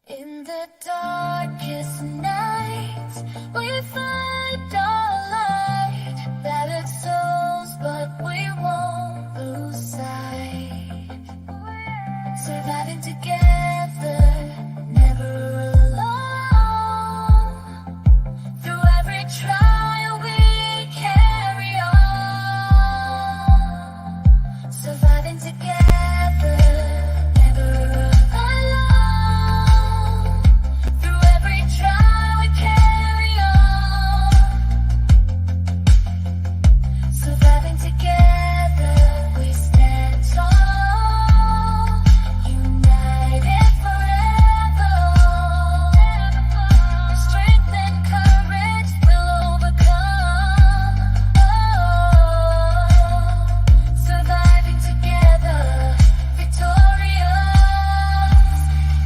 In the darkest nights, we find our light. Battered souls, but we won't lose sight. Surviving together, never alone. Through every trial, we carry on. Surviving together, never alone. Through every trial, we carry on. Surviving together, we stand tall. United forever. Strength and courage will overcome. Surviving together, victorious.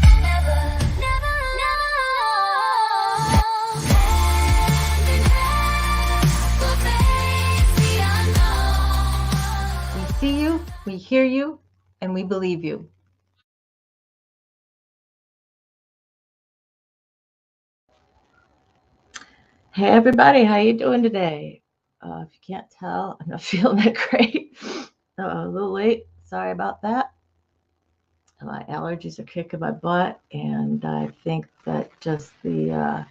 And never, never alone. Hand in hand, we'll face the unknown. We see you, we hear you, and we believe you. Hey everybody, how you doing today? If you can't tell, I'm not feeling that great. A little late, sorry about that. My allergies are kicking my butt, and I think that just the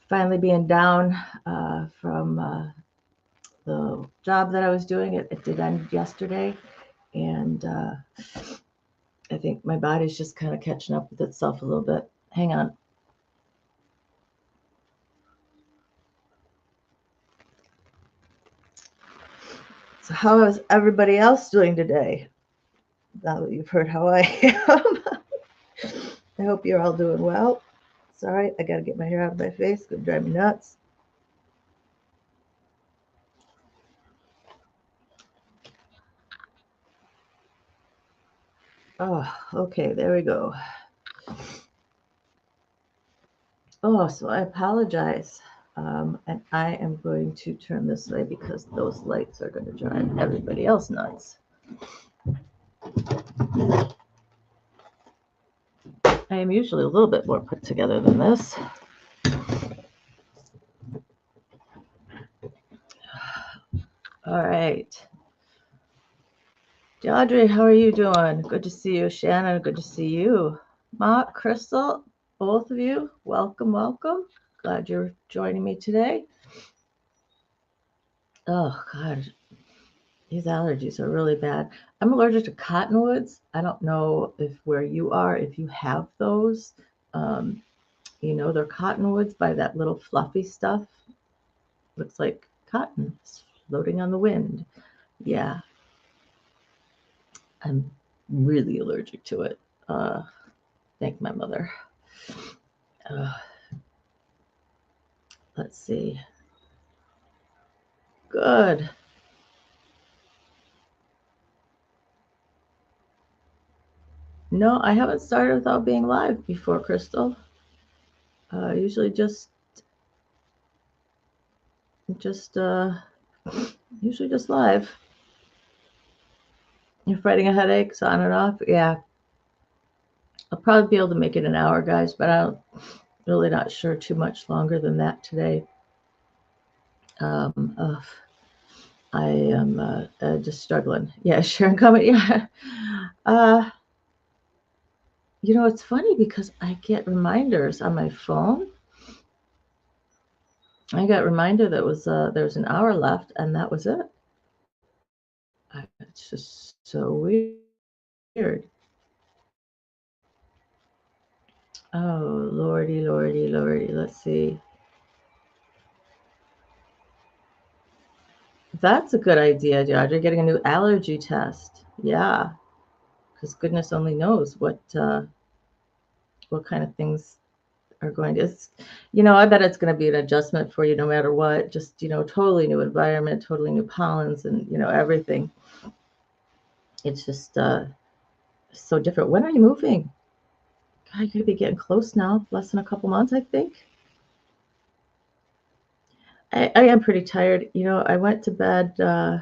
finally being down from the job that I was doing, it did end yesterday, and I think my body's just kind of catching up with itself a little bit. Hang on. So how is everybody else doing today? Now that you've heard how I am, I hope you're all doing well. Sorry, I got to get my hair out of my face. It's going to drive me nuts. Oh, okay, there we go. Oh, so I apologize. And I am going to turn this way because those lights are going to drive everybody else nuts. I am usually a little bit more put together than this. All right. Audrey, how are you doing? Good to see you. Shannon, good to see you. Mark, Crystal, both of you, welcome, welcome. Glad you're joining me today. Oh, God. These allergies are really bad. I'm allergic to cottonwoods. I don't know if where you are, if you have those. You know, they're cottonwoods by that little fluffy stuff. Looks like cotton floating on the wind. Yeah. I'm really allergic to it. Thank my mother. Let's see. Good. No, I haven't started without being live before, Crystal. Usually just live. You're fighting a headache, so on and off. Yeah. I'll probably be able to make it an hour, guys, but I'm really not sure too much longer than that today. I am just struggling. Yeah, Sharon comment. Yeah. You know, it's funny because I get reminders on my phone. I got a reminder that was there was an hour left, and that was it. It's just so weird. Oh, lordy, lordy, lordy. Let's see. That's a good idea, Deirdre, getting a new allergy test. Yeah, because goodness only knows what kind of things are going to. You know, I bet it's going to be an adjustment for you no matter what. Just, you know, totally new environment, totally new pollens, and you know everything. It's just so different. When are you moving? God, you're going to be getting close now. Less than a couple months, I think. I am pretty tired. You know, I went to bed, I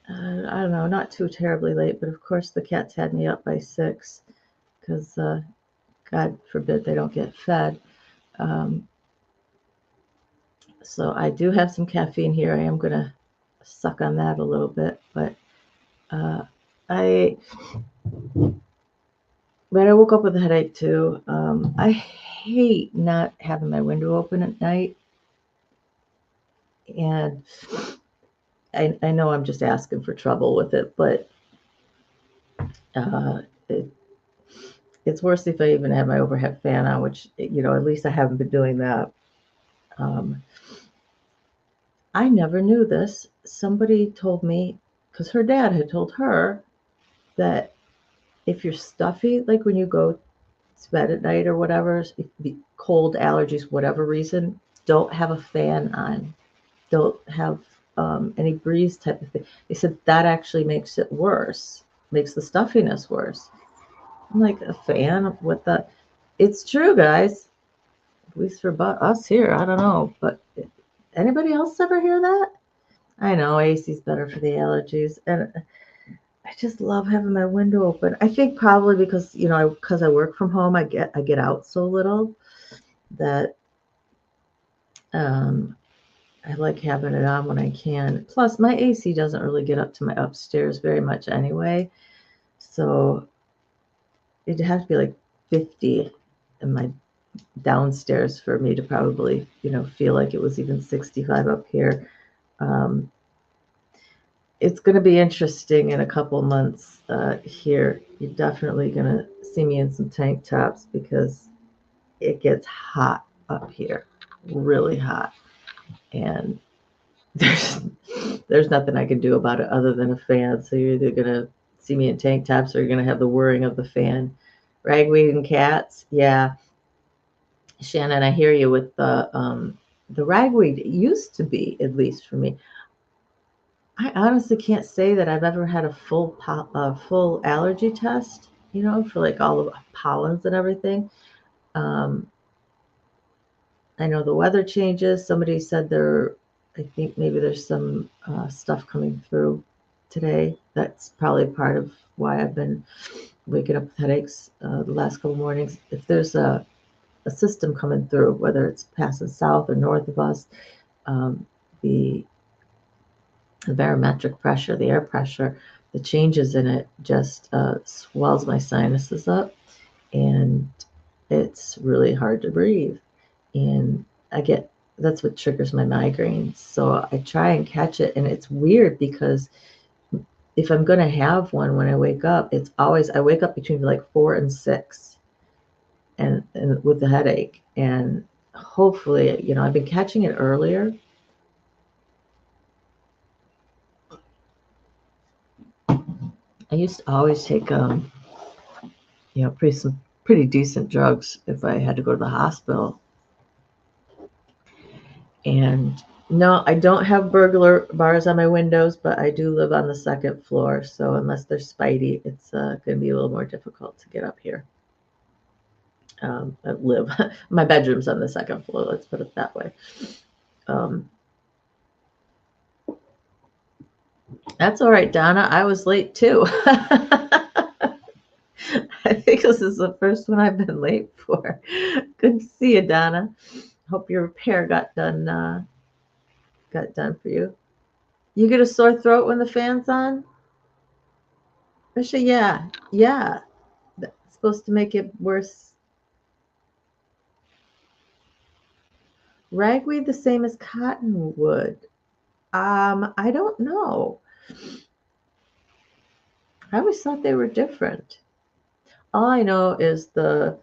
don't know, not too terribly late, but of course the cats had me up by 6 because God forbid they don't get fed. Um, so I do have some caffeine here. I am going to suck on that a little bit, but I woke up with a headache too. I hate not having my window open at night, and I know I'm just asking for trouble with it, but uh, it, it's worse if I even have my overhead fan on, which, at least I haven't been doing that. Um, I never knew this. Somebody told me, because her dad had told her that if you're stuffy, like when you go to bed at night or whatever, if the cold, allergies, whatever reason, don't have a fan on. Don't have any breeze type of thing. They said that actually makes it worse, makes the stuffiness worse. I'm like, a fan? What the? It's true, guys. At least for us here. I don't know. But anybody else ever hear that? I know AC's better for the allergies. And I just love having my window open. I think probably because, because I work from home, I get out so little that um, I like having it on when I can. Plus, my AC doesn't really get up to my upstairs very much anyway. So it'd have to be like 50 in my downstairs for me to probably, feel like it was even 65 up here. Um, it's going to be interesting in a couple months here. You're definitely going to see me in some tank tops because it gets hot up here, really hot. And there's nothing I can do about it other than a fan. So you're either going to see me in tank tops or you're going to have the whirring of the fan. Ragweed and cats, yeah. Shannon, I hear you with the ragweed. It used to be, at least for me. I honestly can't say that I've ever had a full allergy test, for like all of pollens and everything. Um, I know the weather changes. Somebody said I think maybe there's some stuff coming through today. That's probably part of why I've been waking up with headaches the last couple mornings. If there's a system coming through, whether it's passing south or north of us, the barometric pressure, the air pressure, the changes in it just swells my sinuses up, and it's really hard to breathe. And that's what triggers my migraines. So I try and catch it, and it's weird because if I'm going to have one when I wake up, I wake up between like 4 and 6 and with the headache. And hopefully, I've been catching it earlier. I used to always take, pretty decent drugs if I had to go to the hospital. And no, I don't have burglar bars on my windows, but I do live on the second floor. So unless they're Spidey, it's going to be a little more difficult to get up here. My bedroom's on the second floor. Let's put it that way. That's all right, Donna. I was late too. I think this is the first one I've been late for. Good to see you, Donna. Hope your repair got done for you. You get a sore throat when the fan's on? Actually, yeah. That's supposed to make it worse. Ragweed the same as cottonwood? I don't know. I always thought they were different. All I know is the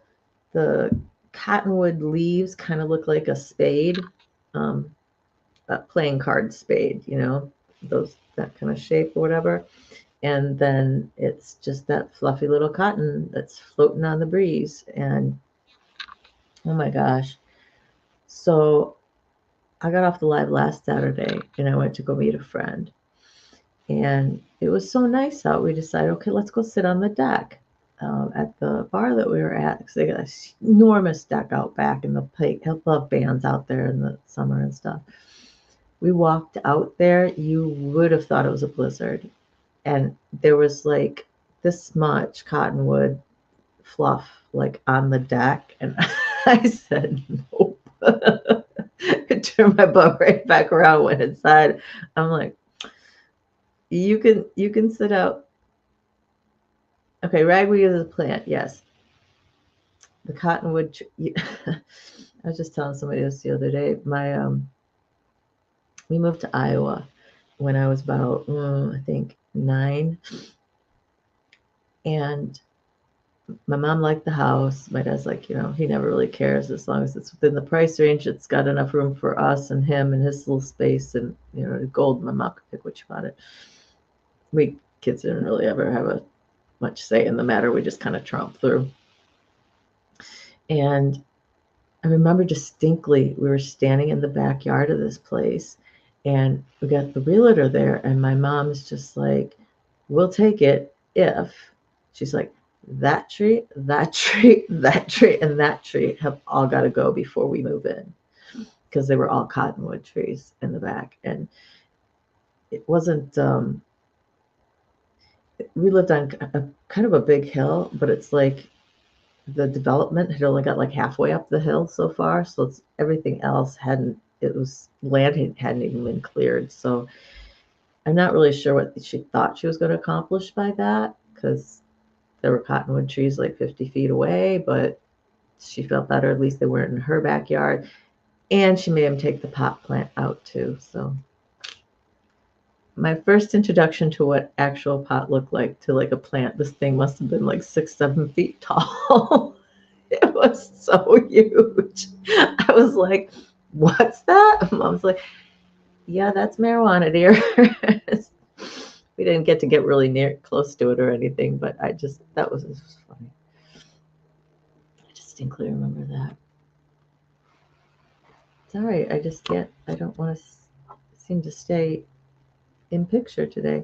cottonwood leaves kind of look like a spade, a playing card spade, that kind of shape or whatever. And then it's just that fluffy little cotton that's floating on the breeze. And oh my gosh. So I got off the live last Saturday and I went to go meet a friend. And it was so nice out. We decided, okay, let's go sit on the deck at the bar that we were at, because they got this enormous deck out back, and I love bands out there in the summer and stuff. We walked out there, you would have thought it was a blizzard. And there was like this much cottonwood fluff like on the deck, and I said nope. I turned my butt right back around, went inside. I'm like, you can sit out. Okay, ragweed is a plant, yes. The cottonwood. I was just telling somebody this the other day. We moved to Iowa when I was about I think 9, and my mom liked the house. My dad's like, he never really cares as long as it's within the price range. It's got enough room for us and him and his little space, and the gold. My mom could pick which about it. We kids didn't really ever have much say in the matter. We just kind of tromped through. And I remember distinctly we were standing in the backyard of this place, and we got the realtor there, and my mom's just like, "We'll take it if," she's like, "that tree, that tree, that tree, and that tree have all got to go before we move in," because they were all cottonwood trees in the back. And it wasn't, we lived on a kind of a big hill, but it's like the development had only got like halfway up the hill so far, so everything else hadn't. It was land hadn't even been cleared. So I'm not really sure what she thought she was going to accomplish by that, because there were cottonwood trees like 50 feet away, but she felt better. At least they weren't in her backyard, and she made him take the pot plant out too. So my first introduction to what actual pot looked like, to like a plant, this thing must have been like 6-7 feet tall. It was so huge. I was like, "What's that?" Mom's like, "Yeah, that's marijuana, dear." We didn't get to get really close to it or anything, but that was just funny. I distinctly remember that. Sorry, I don't want to seem to stay in picture today.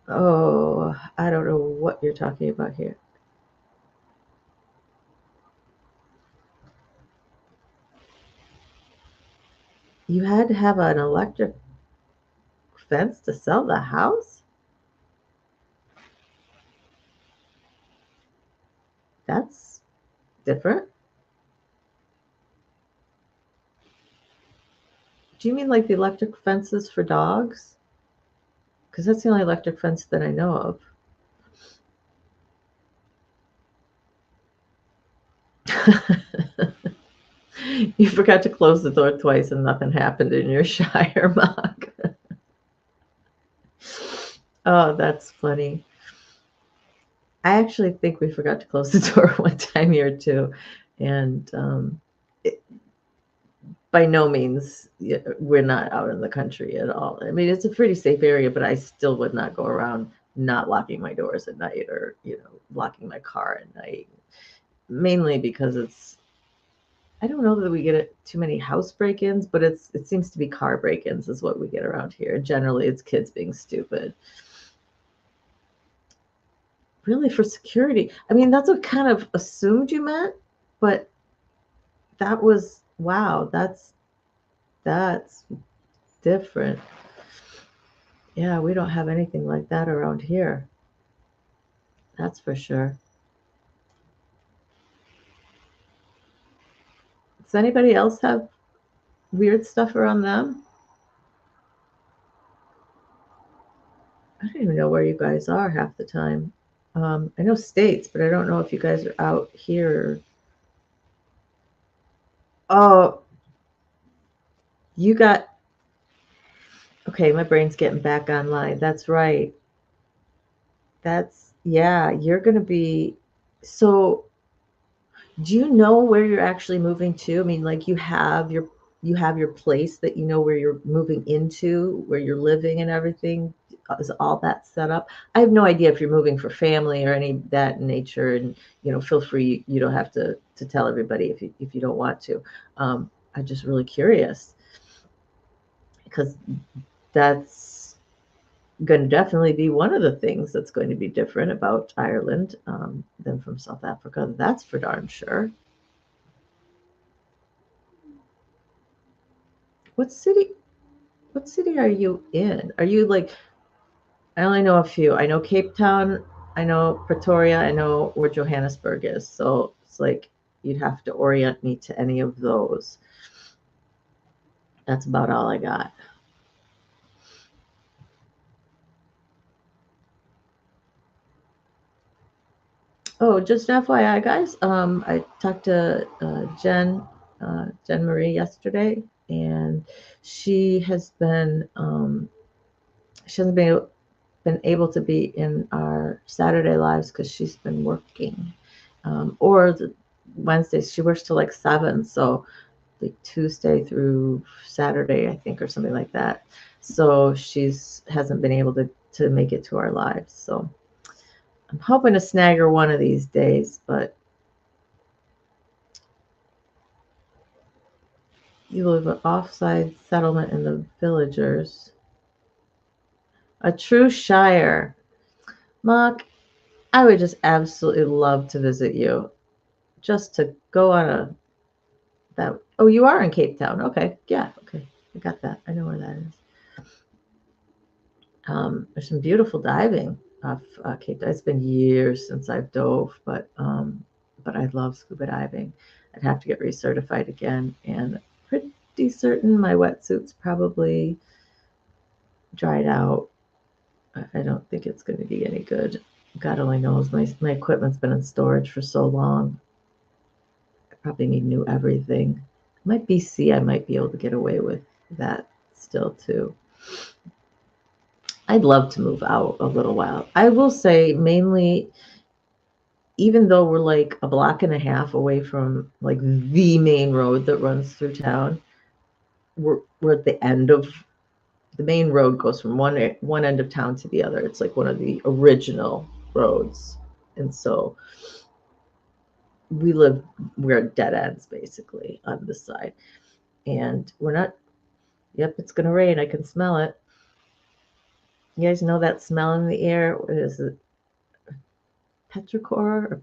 Oh, I don't know what you're talking about here. You had to have an electric fence to sell the house? That's different. Do you mean like the electric fences for dogs? Because that's the only electric fence that I know of. You forgot to close the door twice and nothing happened in your Shire mug. Oh, that's funny. I actually think we forgot to close the door one time here too. And by no means, we're not out in the country at all. I mean, it's a pretty safe area, but I still would not go around not locking my doors at night, or, locking my car at night. Mainly because I don't know that we get too many house break-ins, but it seems to be car break-ins is what we get around here. Generally, it's kids being stupid. Really, for security. I mean, that's what kind of assumed you meant, but that was wow. That's different. Yeah, we don't have anything like that around here. That's for sure. Does anybody else have weird stuff around them? I don't even know where you guys are half the time. I know states, but I don't know if you guys are out here. Oh, you got, okay, my brain's getting back online. That's right. Yeah, you're going to be, so do you know where you're actually moving to? I mean, like you have your place that you know where you're moving into, where you're living and everything. Is all that set up? I have no idea if you're moving for family or any of that nature, and feel free. You don't have to tell everybody if you don't want to. I'm just really curious because that's going to definitely be one of the things that's going to be different about Ireland than from South Africa. That's for darn sure. What city? What city are you in? Are you like, I only know a few. I know Cape Town, I know Pretoria, I know where Johannesburg is. So it's like you'd have to orient me to any of those. That's about all I got. Oh, just FYI, guys. I talked to Jen Marie yesterday, and she has been she hasn't been able to be in our Saturday lives because she's been working, or the Wednesdays she works till like 7, so like Tuesday through Saturday, I think, or something like that. So she's hasn't been able to make it to our lives. So I'm hoping to snag her one of these days, but you live an offside settlement in the villagers. A true shire. Mark, I would just absolutely love to visit you. Just to go on a that oh, you are in Cape Town. Okay. Yeah, okay. I got that. I know where that is. There's some beautiful diving off Cape Town. It's been years since I've dove, but I love scuba diving. I'd have to get recertified again, and pretty certain my wetsuit's probably dried out. I don't think it's going to be any good. God only knows. My equipment's been in storage for so long. I probably need new everything. My BC, I might be able to get away with that still too. I'd love to move out a little while. I will say mainly, even though we're like a block and a half away from like the main road that runs through town, we're at the end of the main road goes from one end of town to the other. It's like one of the original roads, and so we're at dead ends basically on this side, and we're not. Yep, it's gonna rain. I can smell it. You guys know that smell in the air? What is it? Petrichor or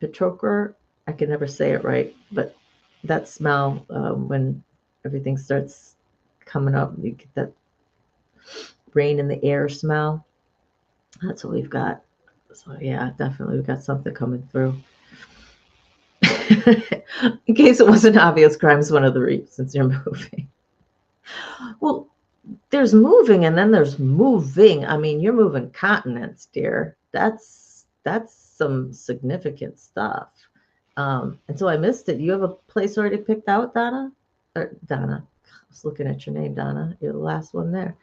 petrochor? I can never say it right, but that smell when everything starts coming up, you get that rain in the air smell. That's what we've got. So yeah, definitely we've got something coming through. In case it wasn't obvious, crime's one of the reasons you're moving. Well, there's moving and then there's moving. I mean, you're moving continents, dear. That's some significant stuff. And so I missed it. You have a place already picked out, Donna? Or Donna. I was looking at your name, Donna. You're the last one there.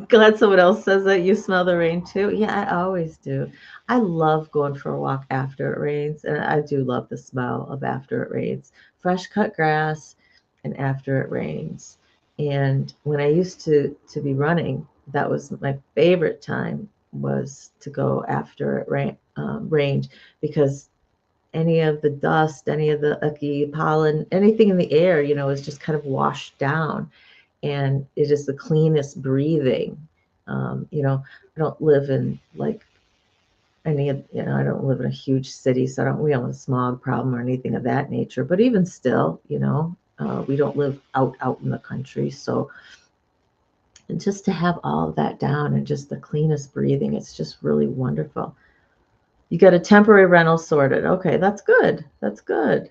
Glad someone else says that you smell the rain too. Yeah, I always do. I love going for a walk after it rains, and I do love the smell of after it rains. Fresh cut grass and after it rains. And when I used to be running, that was my favorite time was to go after it rained because any of the dust, any of the icky pollen, anything in the air, is just kind of washed down and it is the cleanest breathing. I don't live in like I don't live in a huge city, so we don't have a smog problem or anything of that nature. But even still, we don't live out in the country. So, and just to have all of that down and just the cleanest breathing, it's just really wonderful. You got a temporary rental sorted. Okay, that's good. That's good.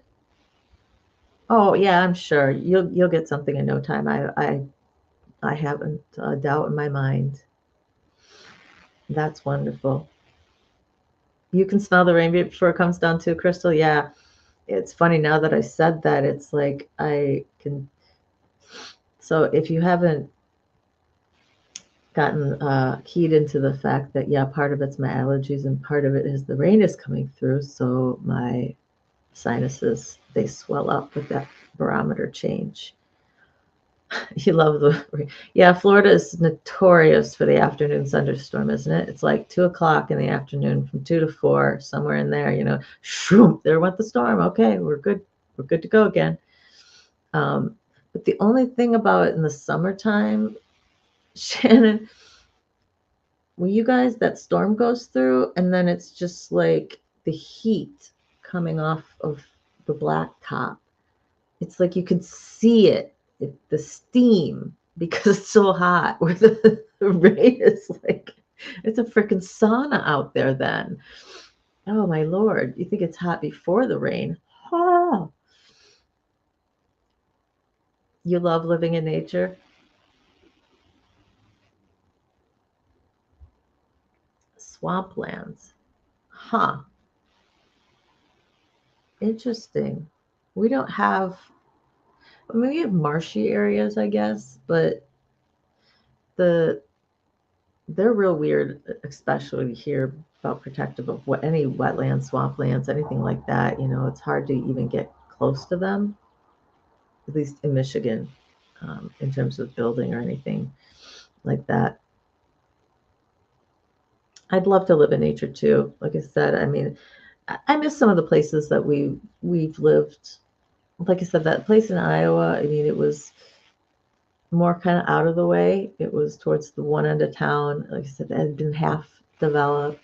Oh yeah, I'm sure you'll get something in no time. I haven't a doubt in my mind. That's wonderful. You can smell the rain before it comes down too, Crystal. Yeah, it's funny now that I said that. It's like I can. So if you haven't gotten keyed into the fact that yeah, part of it's my allergies and part of it is the rain is coming through, so my sinuses they swell up with that barometer change. You love yeah, Florida is notorious for the afternoon thunderstorm, isn't it? It's like 2 o'clock in the afternoon from 2 to 4, somewhere in there, shroom, there went the storm. Okay, we're good to go again. But the only thing about it in the summertime, Shannon, when you guys that storm goes through and then it's just like the heat coming off of the black top. It's like you could see it the steam, because it's so hot, where the rain is like, it's a freaking sauna out there then. Oh my Lord. You think it's hot before the rain. Oh, you love living in nature? Swamplands. Huh. Interesting. We don't have, I mean, we have marshy areas, I guess, but the they're real weird, especially here about protective of what any wetlands, swamplands, anything like that. It's hard to even get close to them, at least in Michigan, in terms of building or anything like that. I'd love to live in nature too. Like I said, I mean, I miss some of the places that we've lived. Like I said, that place in Iowa, I mean, it was more kind of out of the way. It was towards the one end of town. Like I said, it had been half developed.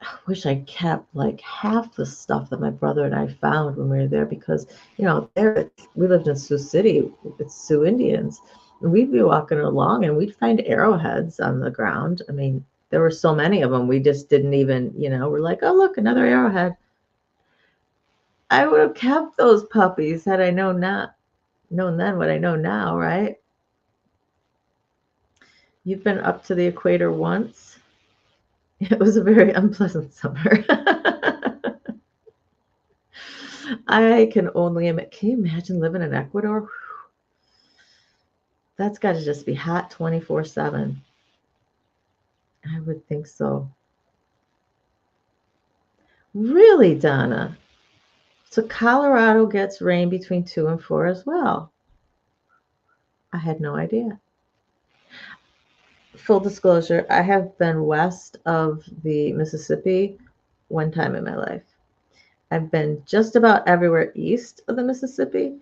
I wish I kept like half the stuff that my brother and I found when we were there, because there we lived in Sioux City. It's Sioux Indians. And we'd be walking along and we'd find arrowheads on the ground. I mean, there were so many of them. We just didn't even, we're like, oh look, another arrowhead. I would have kept those puppies had I known then what I know now, right? You've been up to the equator once. It was a very unpleasant summer. I can only imagine. Can you imagine living in Ecuador? That's got to just be hot 24/7. I would think so. Really, Donna? So Colorado gets rain between 2 and 4 as well. I had no idea. Full disclosure, I have been west of the Mississippi one time in my life. I've been just about everywhere east of the Mississippi,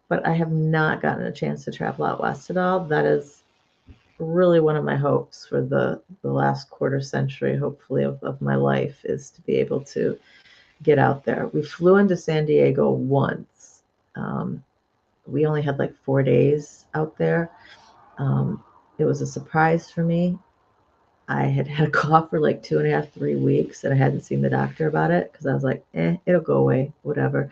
but I have not gotten a chance to travel out west at all. That is really one of my hopes for the last quarter century, hopefully, of my life, is to be able to get out there. We flew into San Diego once. We only had like 4 days out there. It was a surprise for me. I had had a cough for like 2.5, 3 weeks, and I hadn't seen the doctor about it because I was like, it'll go away, whatever.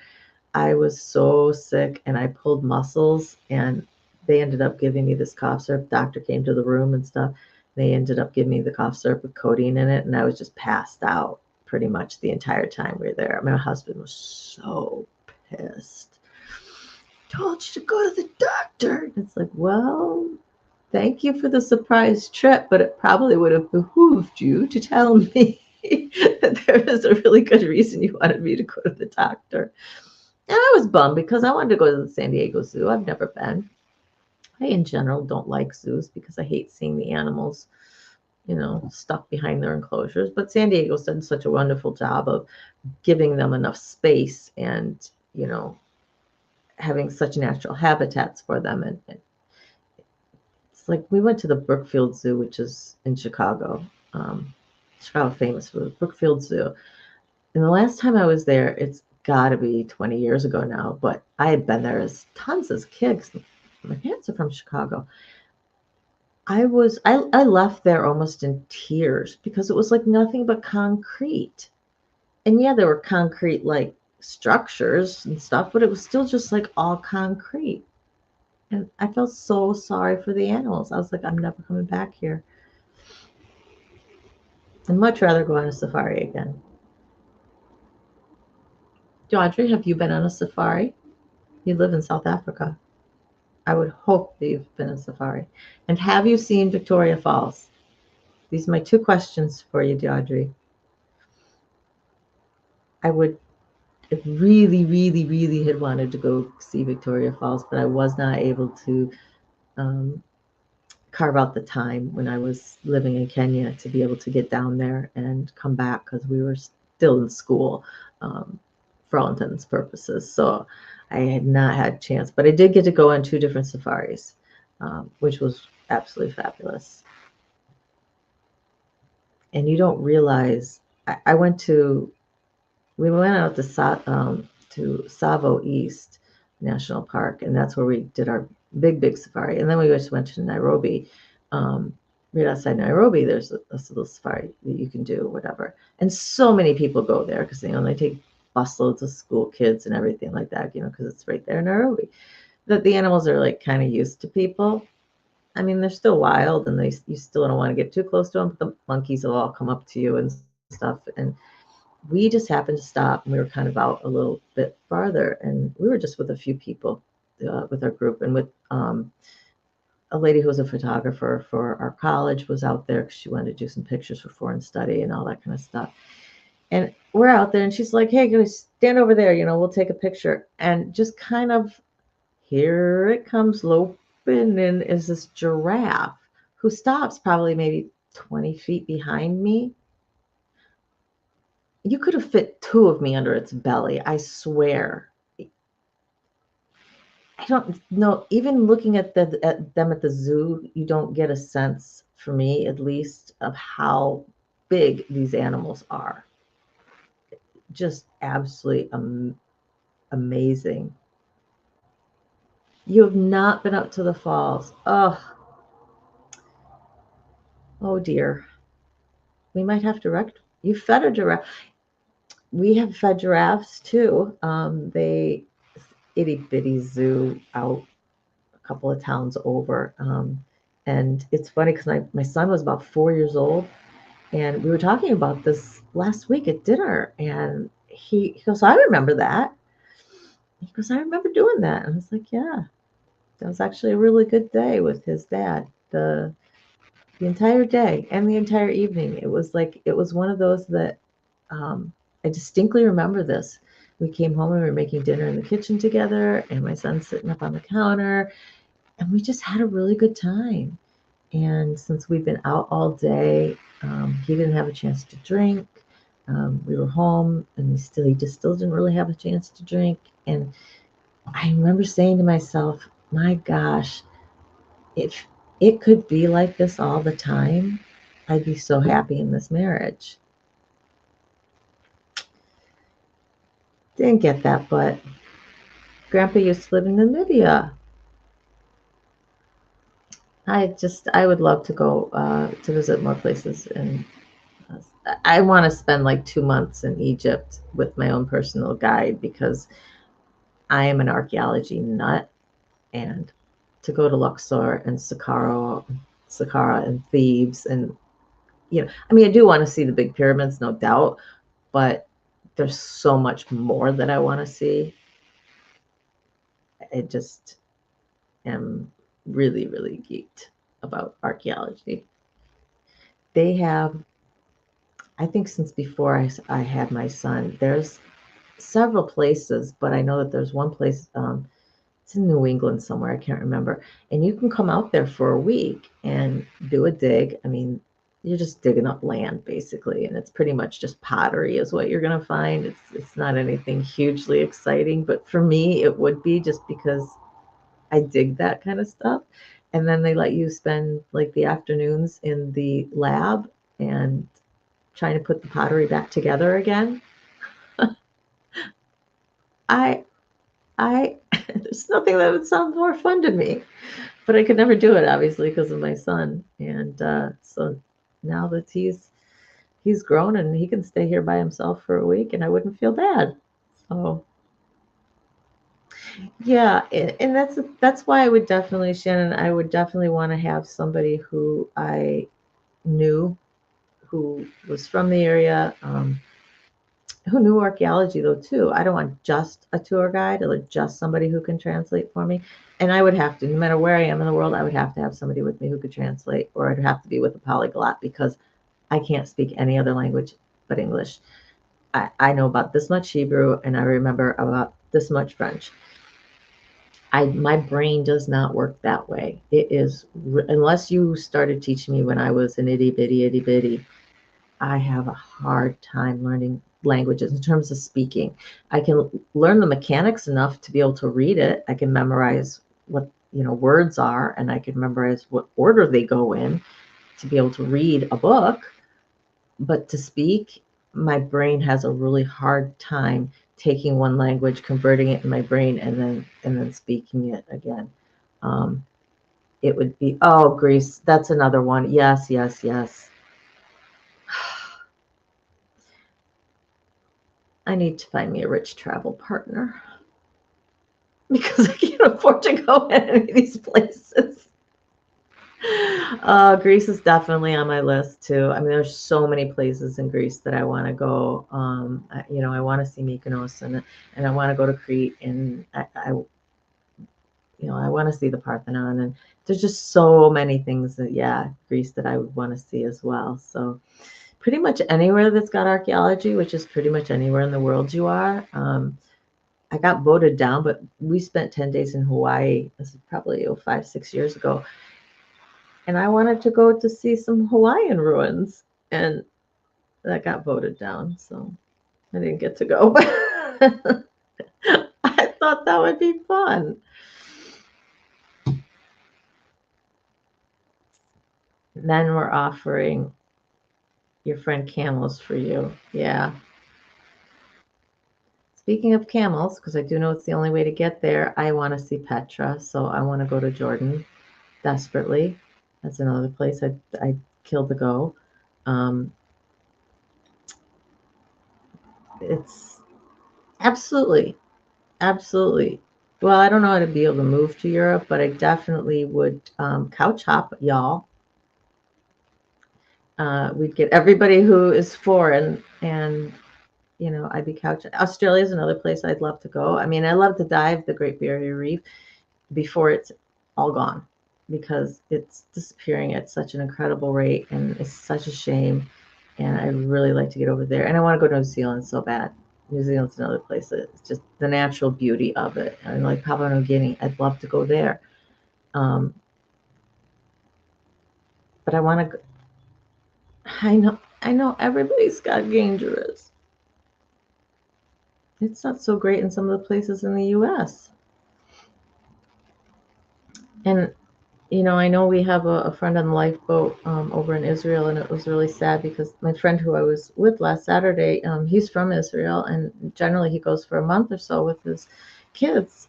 I was so sick and I pulled muscles, and they ended up giving me this cough syrup. Doctor came to the room and stuff. They ended up giving me the cough syrup with codeine in it, and I was just passed out pretty much the entire time we were there. My husband was so pissed. Told you to go to the doctor. It's like, well, thank you for the surprise trip, but it probably would have behooved you to tell me that there was a really good reason you wanted me to go to the doctor. And I was bummed because I wanted to go to the San Diego Zoo. I've never been. I, in general, don't like zoos because I hate seeing the animals, stuck behind their enclosures. But San Diego's done such a wonderful job of giving them enough space and, having such natural habitats for them. And it's like we went to the Brookfield Zoo, which is in Chicago. Chicago famous for the Brookfield Zoo. And the last time I was there, it's got to be 20 years ago now, but I had been there as tons as kids. My parents are from Chicago. I left there almost in tears because it was like nothing but concrete. And yeah, there were concrete like structures and stuff, but it was still just like all concrete. And I felt so sorry for the animals. I was like, I'm never coming back here. I'd much rather go on a safari again. Audrey, have you been on a safari? You live in South Africa. I would hope that you've been on safari. And have you seen Victoria Falls? These are my two questions for you, Audrey. I really, really, really had wanted to go see Victoria Falls, but I was not able to carve out the time when I was living in Kenya to be able to get down there and come back because we were still in school for all intents and purposes. So I had not had a chance, but I did get to go on 2 different safaris, which was absolutely fabulous. And you don't realize, we went out to Savo East, National Park, and that's where we did our big safari. And then we just went to Nairobi. Right outside Nairobi, there's a little safari that you can do, whatever. And so many people go there because they take busloads of school kids and everything like that, because it's right there in Nairobi. That the animals are like kind of used to people. I mean, they're still wild, and you still don't want to get too close to them. But the monkeys will all come up to you and stuff. And we just happened to stop, and we were kind of out a little bit farther, and we were just with a few people with our group, and with a lady who was a photographer for our college was out there because she wanted to do some pictures for foreign study and all that kind of stuff. And we're out there, and she's like, "Hey, guys, stand over there. We'll take a picture." And just kind of, here it comes loping in is this giraffe who stops probably maybe 20 feet behind me. You could have fit two of me under its belly, I swear. I don't know. Even looking at them at the zoo, you don't get a sense, for me at least, of how big these animals are. Just absolutely amazing. You have not been up to the falls. Oh dear. We might have to you fed a giraffe. We have fed giraffes too. They itty bitty zoo out a couple of towns over. And it's funny because my son was about 4 years old, and we were talking about this last week at dinner, and he goes, "I remember that." He goes, "I remember doing that." And I was like, "Yeah, that was actually a really good day with his dad. The entire day and the entire evening. It was one of those that I distinctly remember this. We came home and we were making dinner in the kitchen together, and my son's sitting up on the counter, and we just had a really good time. And since we've been out all day, he didn't have a chance to drink. We were home, and he just still didn't really have a chance to drink. And I remember saying to myself, "My gosh, if it could be like this all the time, I'd be so happy in this marriage." Didn't get that, but Grandpa used to live in Namibia. I would love to go to visit more places, and I want to spend like 2 months in Egypt with my own personal guide because I am an archaeology nut, and to go to Luxor and Saqqara and Thebes, and I mean, I do want to see the big pyramids, no doubt, but there's so much more that I want to see. I just am really, really geeked about archaeology. They have, I think, since before I had my son, there's several places, but I know that there's one place, it's in New England somewhere, I can't remember, and you can come out there for a week and do a dig. I mean, you're just digging up land basically, and it's pretty much just pottery is what you're going to find. It's not anything hugely exciting, but for me it would be, just because I dig that kind of stuff. And then they let you spend like the afternoons in the lab and trying to put the pottery back together again. I I there's nothing that would sound more fun to me, but I could never do it obviously because of my son. And so now that he's grown and he can stay here by himself for a week, and I wouldn't feel bad. So yeah, and that's why I would definitely, Shannon, I would definitely want to have somebody who I knew, who was from the area, who knew archaeology though too. I don't want just a tour guide or just somebody who can translate for me. And I would have to, no matter where I am in the world, I would have to have somebody with me who could translate, or I'd have to be with a polyglot because I can't speak any other language but English. I know about this much Hebrew, and I remember about this much French. My brain does not work that way. It is, unless you started teaching me when I was an itty bitty, I have a hard time learning languages in terms of speaking. I can learn the mechanics enough to be able to read it. I can memorize what words are, and I can memorize what order they go in to be able to read a book. But to speak, my brain has a really hard time taking one language, converting it in my brain, and then speaking it again. It would be, oh, Greece. That's another one. Yes, yes, yes. I need to find me a rich travel partner because I can't afford to go in any of these places. Greece is definitely on my list too. I mean, there's so many places in Greece that I want to go. I want to see Mykonos and I want to go to Crete and I want to see the Parthenon and there's just so many things that, yeah, Greece that I would want to see as well. So pretty much anywhere that's got archaeology, which is pretty much anywhere in the world you are. I got voted down, but we spent 10 days in Hawaii. This is probably 5, 6 years ago. And I wanted to go to see some Hawaiian ruins. And that got voted down. So I didn't get to go. I thought that would be fun. Then we're offering your friend camels for you. Yeah. Speaking of camels, because I do know it's the only way to get there, I want to see Petra. So I want to go to Jordan desperately. That's another place I'd kill to go. It's absolutely, absolutely. Well, I don't know how to be able to move to Europe, but I definitely would couch hop, y'all. We'd get everybody who is foreign, and I'd be couch. Australia is another place I'd love to go. I mean, I love to dive the Great Barrier Reef before it's all gone because it's disappearing at such an incredible rate, and it's such a shame. And I really like to get over there, and I want to go to New Zealand so bad. New Zealand's another place that it's just the natural beauty of it. And like Papua New Guinea, I'd love to go there. But I want to. I know everybody's got dangerous. It's not so great in some of the places in the U.S. And I know we have a friend on the lifeboat over in Israel, and it was really sad because my friend who I was with last Saturday, he's from Israel, and generally he goes for a month or so with his kids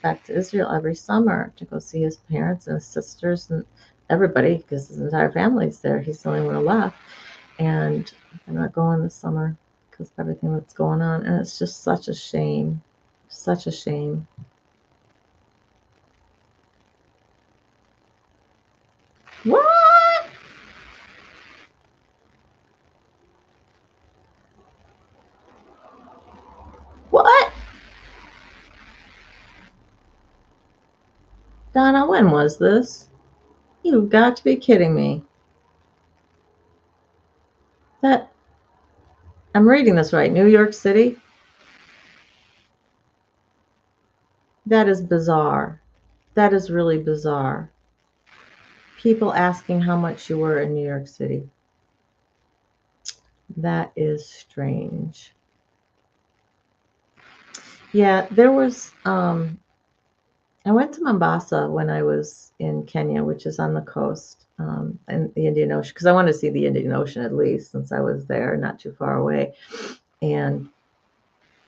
back to Israel every summer to go see his parents and his sisters and everybody because his entire family's there. He's the only one left, and I'm not going this summer because of everything that's going on, and it's just such a shame, such a shame. What? What? Donna, when was this? You've got to be kidding me. That I'm reading this right. New York City? That is bizarre. That is really bizarre. People asking how much you were in New York City. That is strange. Yeah, there was I went to Mombasa when I was in Kenya, which is on the coast, in the Indian Ocean, because I wanted to see the Indian Ocean at least since I was there, not too far away. And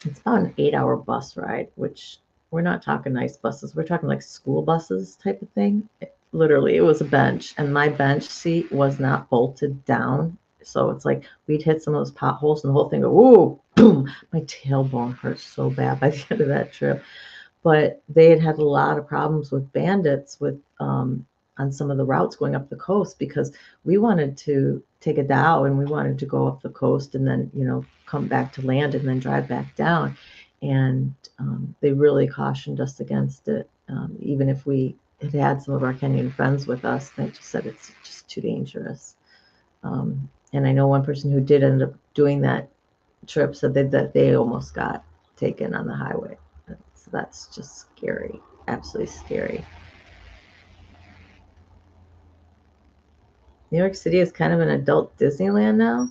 it's about an 8-hour bus ride, which we're not talking nice buses. We're talking like school buses type of thing. Literally, it was a bench, and my bench seat was not bolted down. So it's like we'd hit some of those potholes, and the whole thing go, ooh, boom. My tailbone hurt so bad by the end of that trip. But they had a lot of problems with bandits on some of the routes going up the coast because we wanted to take a dhow and we wanted to go up the coast and then come back to land and then drive back down. And they really cautioned us against it, even if we had some of our Kenyan friends with us. They just said it's just too dangerous. And I know one person who did end up doing that trip said that they almost got taken on the highway. So that's just scary, absolutely scary. New York City is kind of an adult Disneyland now.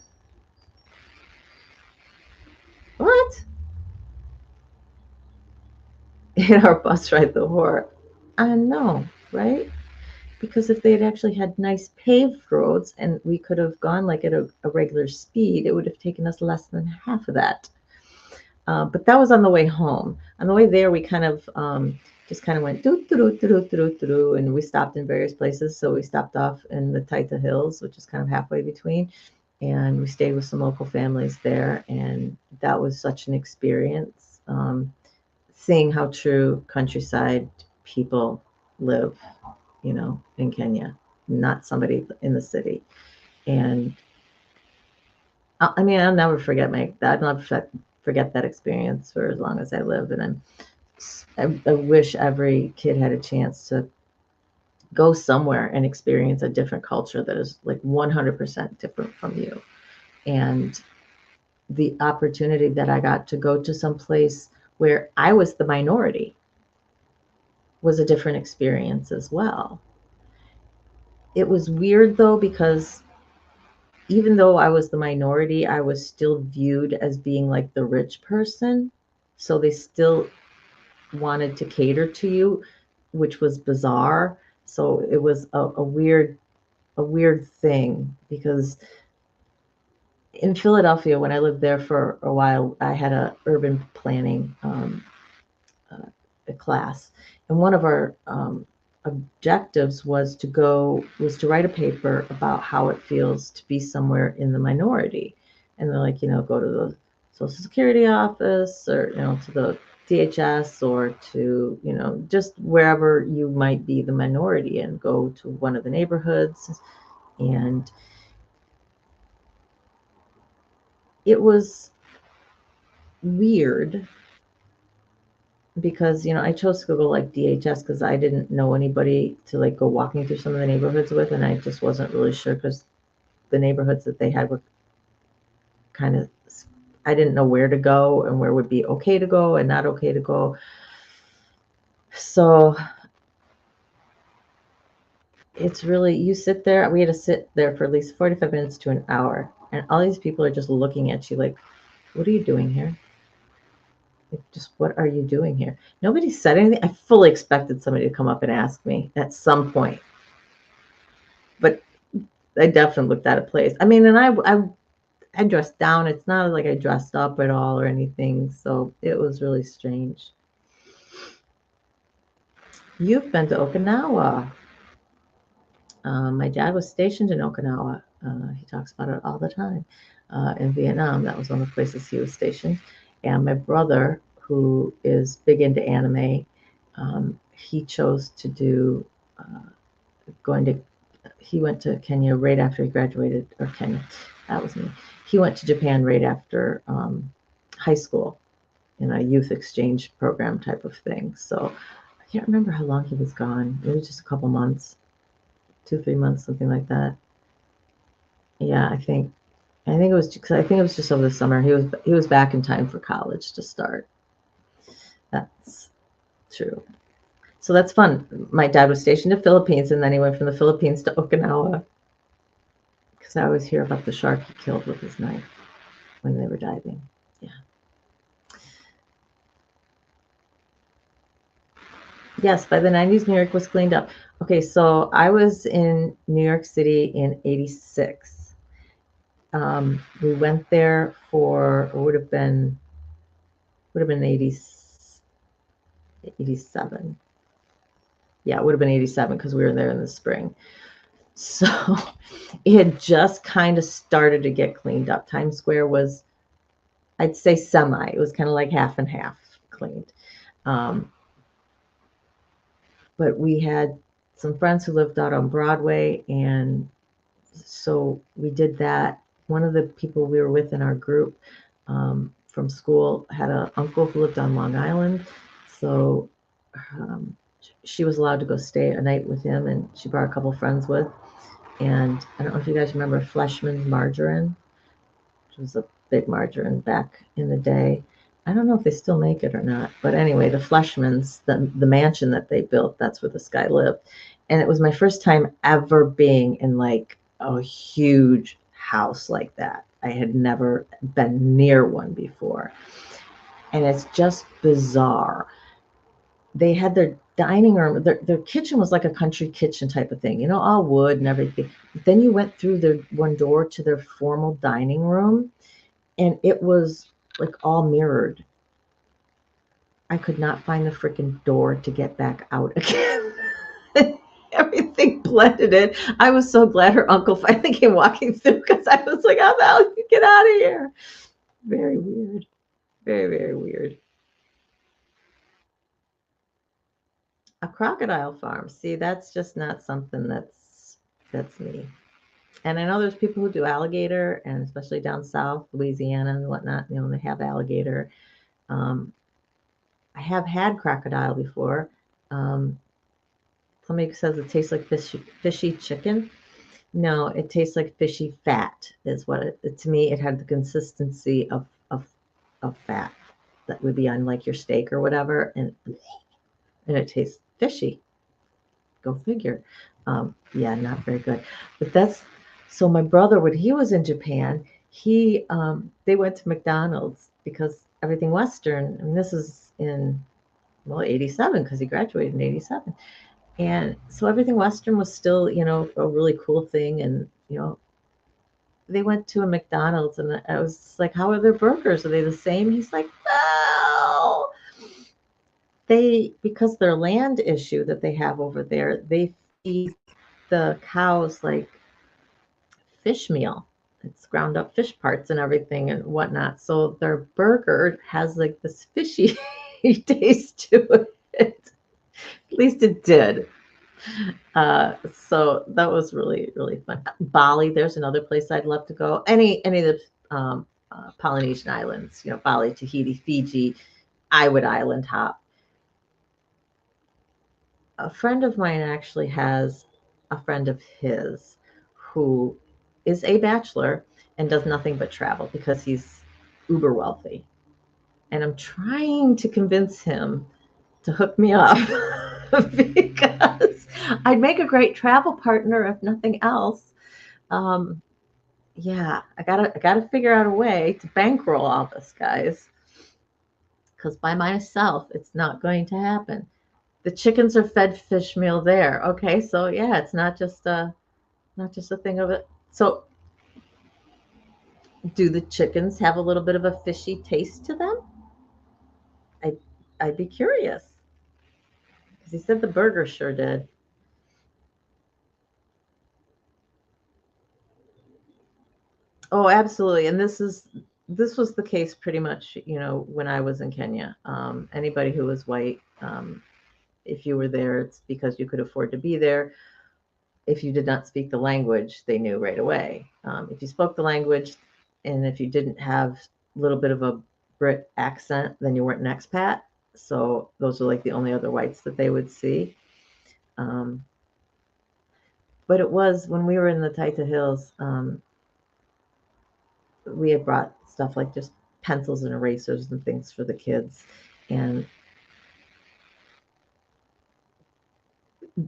What? In our bus ride, the horror. I know, right? Because if they had actually had nice paved roads and we could have gone like at a regular speed, it would have taken us less than half of that. But that was on the way home. On the way there, we kind of just kind of went doo doo doo doo doo doo, and we stopped in various places. So we stopped off in the Taita Hills, which is kind of halfway between, and we stayed with some local families there, and that was such an experience. Seeing how true countryside people live, in Kenya, not somebody in the city. And I mean, I'll never forget I'll never forget that experience for as long as I live. And I wish every kid had a chance to go somewhere and experience a different culture that is like 100% different from you. And the opportunity that I got to go to some place where I was the minority was a different experience as well. It was weird though, because even though I was the minority, I was still viewed as being like the rich person. So they still wanted to cater to you, which was bizarre. So it was a weird thing, because in Philadelphia, when I lived there for a while, I had a urban planning uh, a class, and one of our objectives was to write a paper about how it feels to be somewhere in the minority. And they're like, go to the Social Security office, or to the DHS, or to just wherever you might be the minority, and go to one of the neighborhoods. And it was weird because I chose to go like DHS because I didn't know anybody to like go walking through some of the neighborhoods with, and I just wasn't really sure, because the neighborhoods that they had were kind of, I didn't know where to go and where would be okay to go and not okay to go. So it's really, you sit there, we had to sit there for at least 45 minutes to an hour, and all these people are just looking at you like, what are you doing here? Just, what are you doing here? Nobody said anything. I fully expected somebody to come up and ask me at some point, but I definitely looked at a place. I mean, and I dressed down. It's not like I dressed up at all or anything, so it was really strange. You've been to Okinawa. My dad was stationed in Okinawa. He talks about it all the time. In Vietnam, that was one of the places he was stationed. And my brother, who is big into anime, he chose to do going to. He went to Kenya right after he graduated, or Kenya, that was me. He went to Japan right after high school in a youth exchange program type of thing. So I can't remember how long he was gone. Maybe just a couple months, 2, 3 months, something like that. Yeah, I think it was because I think it was just over the summer. He was back in time for college to start. That's true. So that's fun. My dad was stationed in the Philippines, and then he went from the Philippines to Okinawa, because I always hear about the shark he killed with his knife when they were diving. Yeah. Yes, by the 90s, New York was cleaned up. Okay, so I was in New York City in 86. We went there for, it would have been 80, 87. Yeah, it would have been 87 because we were there in the spring. So it had just kind of started to get cleaned up. Times Square was, I'd say, semi. It was kind of like half and half cleaned. Um, but we had some friends who lived out on Broadway, and so we did that. One of the people we were with in our group from school had an uncle who lived on Long Island, so she was allowed to go stay a night with him, and she brought a couple friends with. And I don't know if you guys remember Fleshman's margarine, which was a big margarine back in the day. I don't know if they still make it or not, but anyway, the Fleshmans, the mansion that they built, that's where this guy lived. And it was my first time ever being in like a huge house like that. I had never been near one before. And it's just bizarre. They had their dining room, their kitchen was like a country kitchen type of thing, all wood and everything. But then you went through the one door to their formal dining room, and it was like all mirrored. I could not find the freaking door to get back out again. Everything blended in. I was so glad her uncle finally came walking through because I was like, how the hell did you get out of here? Very weird. Very, very weird. A crocodile farm. See, that's just not something that's me. And I know there's people who do alligator, and especially down south, Louisiana and whatnot, they have alligator. Um, I have had crocodile before. Um, Somebody says it tastes like fishy chicken. No, it tastes like fishy fat, is what to me, it had the consistency of fat that would be on like your steak or whatever. And it tastes fishy. Go figure. Yeah, not very good. But that's so my brother, when he was in Japan, they went to McDonald's because everything Western, and this is in, well, 87, because he graduated in 87. And so everything Western was still, a really cool thing. And, they went to a McDonald's, and I was like, how are their burgers? Are they the same? He's like, no. Because their land issue that they have over there, they feed the cows like fish meal. It's ground up fish parts and everything and whatnot. So their burger has like this fishy taste to it. At least it did. So that was really, really fun. Bali, there's another place I'd love to go. Any of the Polynesian islands, Bali, Tahiti, Fiji, I would island hop. A friend of mine actually has a friend of his who is a bachelor and does nothing but travel because he's uber wealthy. And I'm trying to convince him to hook me up because I'd make a great travel partner if nothing else. Um, yeah, I gotta figure out a way to bankroll all this, guys, because by myself it's not going to happen. The chickens are fed fish meal there. Okay, so yeah, it's not just a thing of it. So do the chickens have a little bit of a fishy taste to them? I I'd be curious because he said the burger sure did. Oh, absolutely. And this was the case pretty much, when I was in Kenya. Anybody who was white, if you were there, it's because you could afford to be there. If you did not speak the language, they knew right away. If you spoke the language, and if you didn't have a little bit of a Brit accent, then you weren't an expat. So those are like the only other whites that they would see. Um, but it was when we were in the Taita Hills, we had brought stuff like just pencils and erasers and things for the kids. And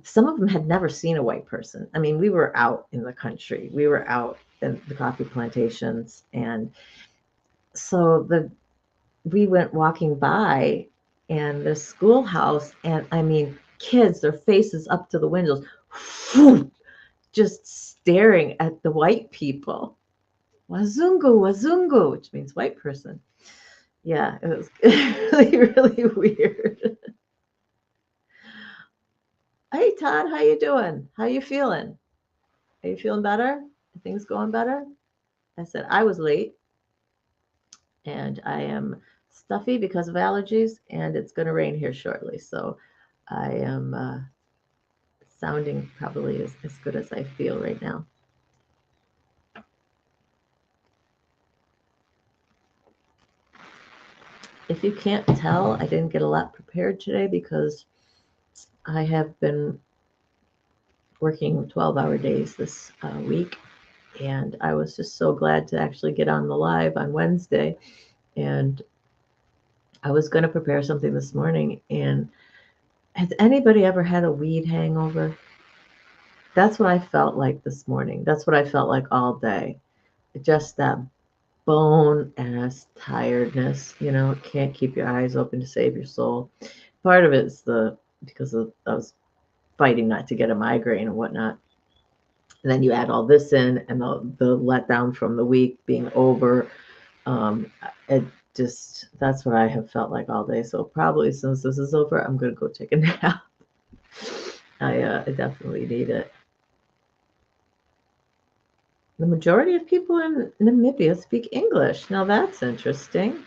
some of them had never seen a white person. I mean, we were out in the country, we were out in the coffee plantations. And so we went walking by and the schoolhouse, and I mean, kids, their faces up to the windows, just staring at the white people. Wazungu, wazungu, which means white person. Yeah, it was really, really weird. Hey Todd, how you doing? How you feeling? Are you feeling better? Are things going better? I said I was late and I am stuffy because of allergies, and it's going to rain here shortly. So I am sounding probably as good as I feel right now. If you can't tell, I didn't get a lot prepared today because I have been working 12-hour days this week, and I was just so glad to actually get on the live on Wednesday. And I was going to prepare something this morning. And has anybody ever had a weed hangover? That's what I felt like this morning. That's what I felt like all day. Just that bone ass tiredness. Can't keep your eyes open to save your soul. Part of it is because I was fighting not to get a migraine and whatnot. And then you add all this in, and the letdown from the week being over. It that's what I have felt like all day. So probably since this is over, I'm going to go take a nap. I definitely need it. The majority of people in Namibia speak English. Now that's interesting.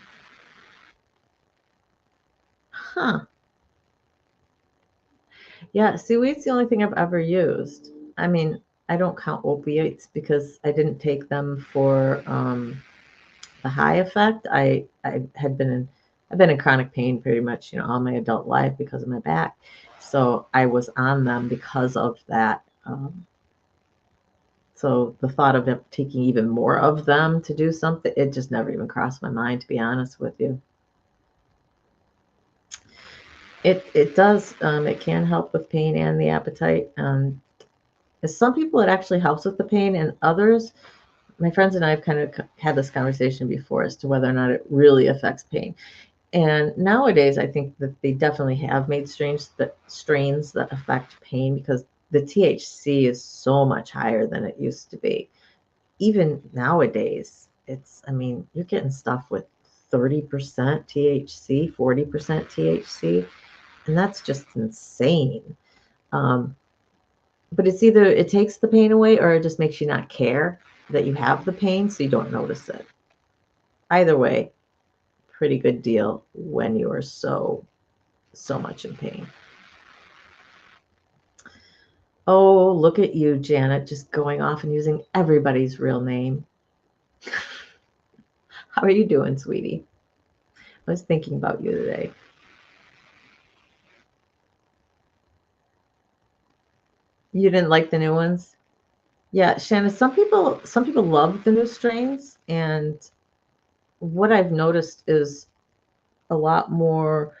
Huh. Yeah, seaweed's the only thing I've ever used. I mean, I don't count opiates because I didn't take them for the high effect. I've been in chronic pain pretty much, all my adult life because of my back. So I was on them because of that. So the thought of taking even more of them to do something, it just never even crossed my mind, to be honest with you. It does. It can help with pain and the appetite. Some people it actually helps with the pain, and others, my friends and I have kind of had this conversation before as to whether or not it really affects pain. And nowadays, I think that they definitely have made strains that affect pain because the THC is so much higher than it used to be. Even nowadays, I mean, you're getting stuff with 30% THC, 40% THC, and that's just insane. Um, but it's either it takes the pain away or it just makes you not care that you have the pain so you don't notice it. Either way, pretty good deal when you are so much in pain. Oh, look at you, Janet, just going off and using everybody's real name. How are you doing, sweetie? I was thinking about you today. You didn't like the new ones? Yeah, Shannon, some people love the new strains, and what I've noticed is a lot more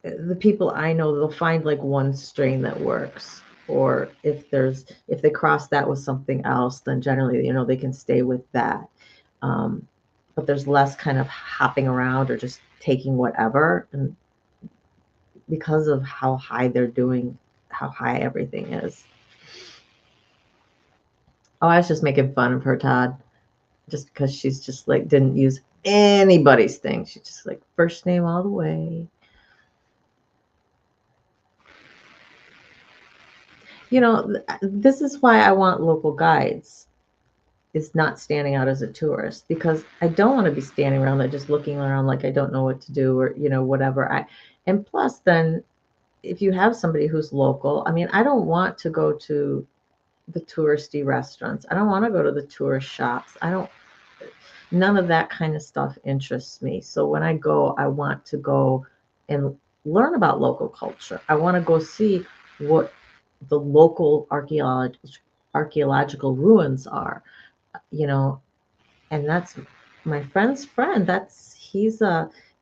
the people I know, they'll find like one strain that works. Or if they cross that with something else, then generally, they can stay with that. Um, but there's less kind of hopping around or just taking whatever. And because of how high everything is. Oh, I was just making fun of her, Todd, just because she's just like didn't use anybody's thing. She just like first name all the way. This is why I want local guides. Is not standing out as a tourist because I don't want to be standing around there just looking around like I don't know what to do or whatever. And plus then if you have somebody who's local, I mean, I don't want to go to the touristy restaurants. I don't want to go to the tourist shops. None of that kind of stuff interests me. So when I go, I want to go and learn about local culture. I want to go see what the local archaeological ruins are, and that's my friend's friend.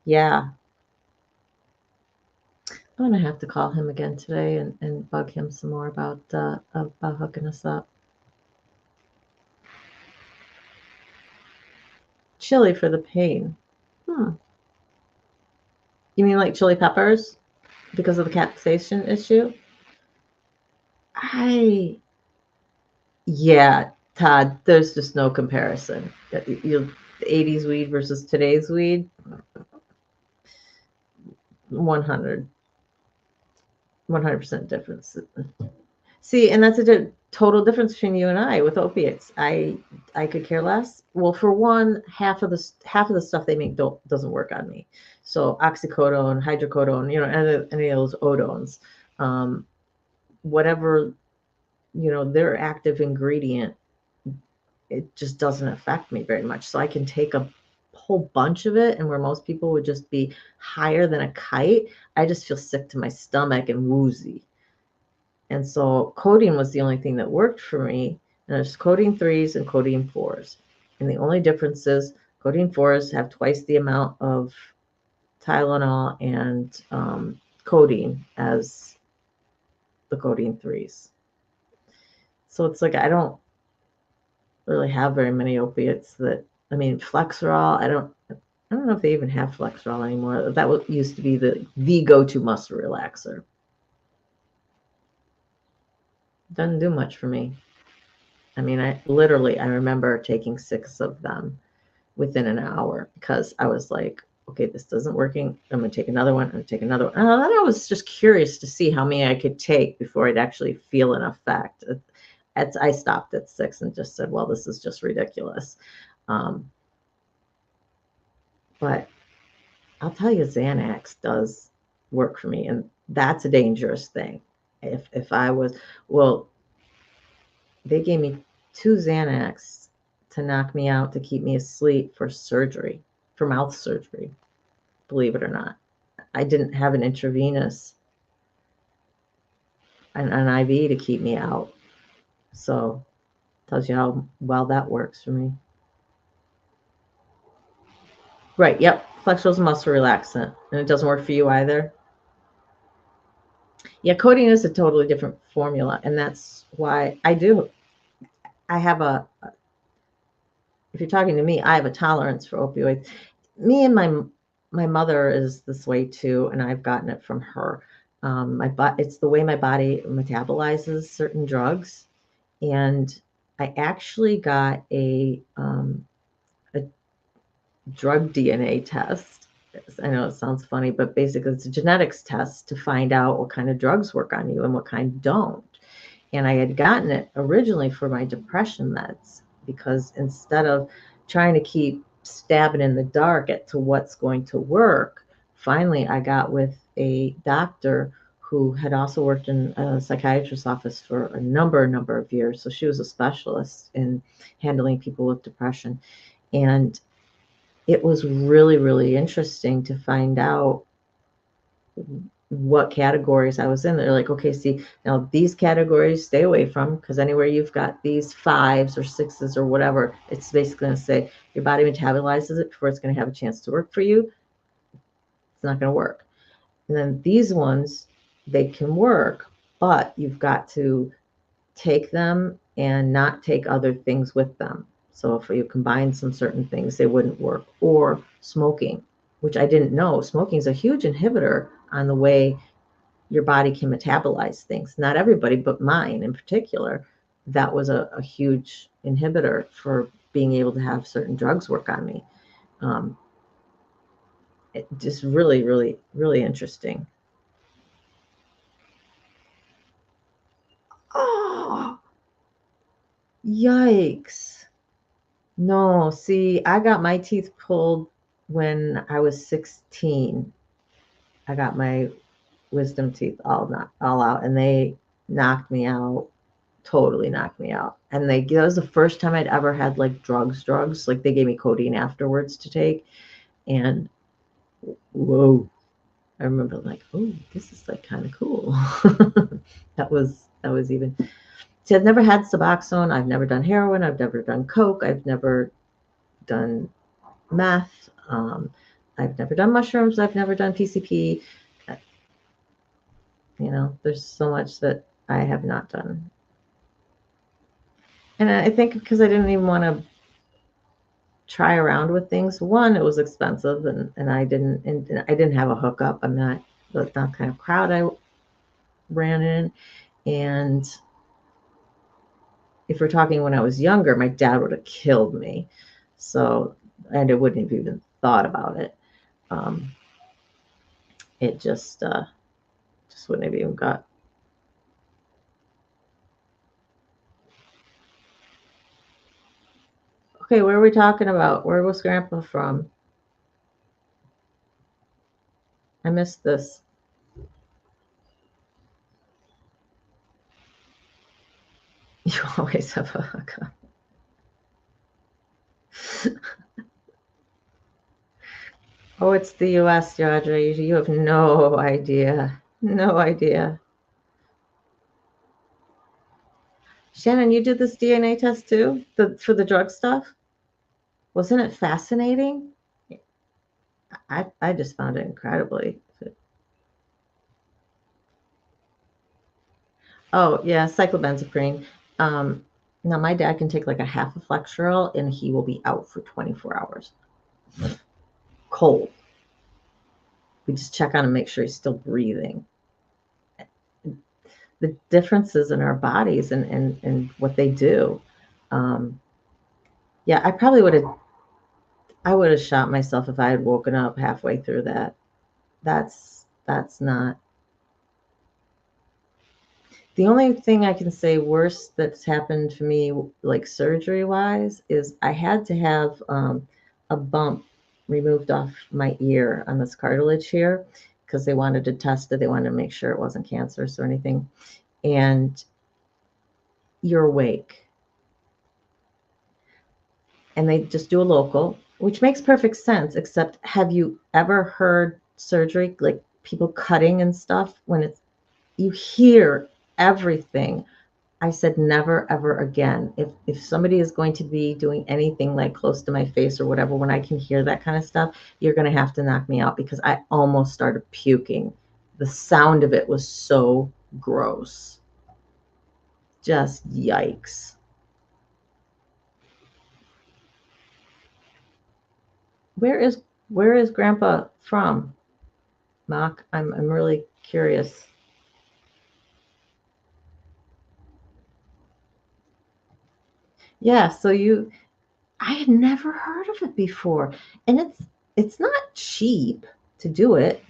Yeah, I'm gonna have to call him again today and bug him some more about hooking us up. Chili for the pain. Hmm. You mean like chili peppers because of the capsaicin issue? I Yeah, Todd. There's just no comparison. You 80s weed versus today's weed. 100 100% difference. See, and that's a total difference between you and I with opiates. I could care less. Well, for one, half of the stuff they make doesn't work on me. So oxycodone, hydrocodone, any of those odones, whatever their active ingredient, it just doesn't affect me very much. So I can take a whole bunch of it, and where most people would just be higher than a kite, I just feel sick to my stomach and woozy. And so codeine was the only thing that worked for me. And there's codeine 3s and codeine 4s. And the only difference is codeine 4s have twice the amount of Tylenol and codeine as the codeine 3s. So it's like I don't really have very many opiates I mean, Flexerol, I don't know if they even have Flexerol anymore. That used to be the go-to muscle relaxer. Doesn't do much for me. I mean, I remember taking 6 of them. within an hour because I was like, okay, this doesn't working. I'm gonna take another one. I'm gonna take another one. And then I was just curious to see how many I could take before I'd actually feel an effect. I stopped at 6 and just said, well, this is just ridiculous. But I'll tell you, Xanax does work for me, and that's a dangerous thing. If I was, well, they gave me 2 Xanax to knock me out to keep me asleep for surgery, for mouth surgery. Believe it or not, I didn't have an intravenous, an IV to keep me out. So tells you how well that works for me. Right. Yep. Flexoril is a muscle relaxant, and it doesn't work for you either. Yeah, codeine is a totally different formula, and that's why I have if you're talking to me, I have a tolerance for opioids. Me and my mother is this way too, and I've gotten it from her. It's the way my body metabolizes certain drugs, and I actually got a drug DNA test. I know it sounds funny, but basically it's a genetics test to find out what kind of drugs work on you and what kind don't. And I had gotten it originally for my depression meds because instead of trying to keep stabbing in the dark at to what's going to work, finally I got with a doctor who had also worked in a psychiatrist's office for a number of years. So she was a specialist in handling people with depression. And it was really, really interesting to find out what categories I was in. They're like, okay, see, now these categories stay away from, because anywhere you've got these 5s or 6s or whatever, it's basically going to say your body metabolizes it before it's going to have a chance to work for you. It's not going to work. And then these ones, they can work, but you've got to take them and not take other things with them. So if you combine some certain things, they wouldn't work. Or smoking, which I didn't know. Smoking is a huge inhibitor on the way your body can metabolize things. Not everybody, but mine in particular, that was a huge inhibitor for being able to have certain drugs work on me. It just really, really, really interesting. Oh, yikes. No, see, I got my teeth pulled when I was 16. I got my wisdom teeth all out, and they knocked me out, totally knocked me out. And that was the first time I'd ever had like drugs. Like they gave me codeine afterwards to take, and whoa, I remember like, oh, this is like kind of cool. that was even. See, I've never had Suboxone. I've never done heroin. I've never done coke. I've never done meth. I've never done mushrooms. I've never done PCP. There's so much that I have not done. And I think because I didn't even want to try around with things. One, it was expensive, and I didn't have a hookup. I'm not that kind of crowd I ran in. And if we're talking when I was younger, my dad would have killed me. So, and I wouldn't have even thought about it. It just wouldn't have even got. Okay, where are we talking about? Where was Grandpa from? I missed this. You always have a hookup. Oh, it's the U.S., Audrey. You have no idea. No idea. Shannon, you did this DNA test too? For the drug stuff? Wasn't it fascinating? I just found it incredibly. Oh, yeah, cyclobenzaprine. Now, my dad can take like a half a Flexeril and he will be out for 24 hours. Cold. We just check on him, make sure he's still breathing. The differences in our bodies and what they do. Yeah, I probably would have I would have shot myself if I had woken up halfway through that. That's not. The only thing I can say worse that's happened to me, like surgery wise, is I had to have a bump removed off my ear on this cartilage here because they wanted to test it. They wanted to make sure it wasn't cancerous or anything. And you're awake. And they just do a local, which makes perfect sense, except have you ever heard surgery, like people cutting and stuff, when it's, you hear everything. I said never ever again. If somebody is going to be doing anything like close to my face or whatever, when I can hear that kind of stuff, you're going to have to knock me out because I almost started puking. The sound of it was so gross. Just yikes. Where is where is Grandpa from? Mark, I'm really curious. Yeah, so you, I had never heard of it before, and it's not cheap to do it.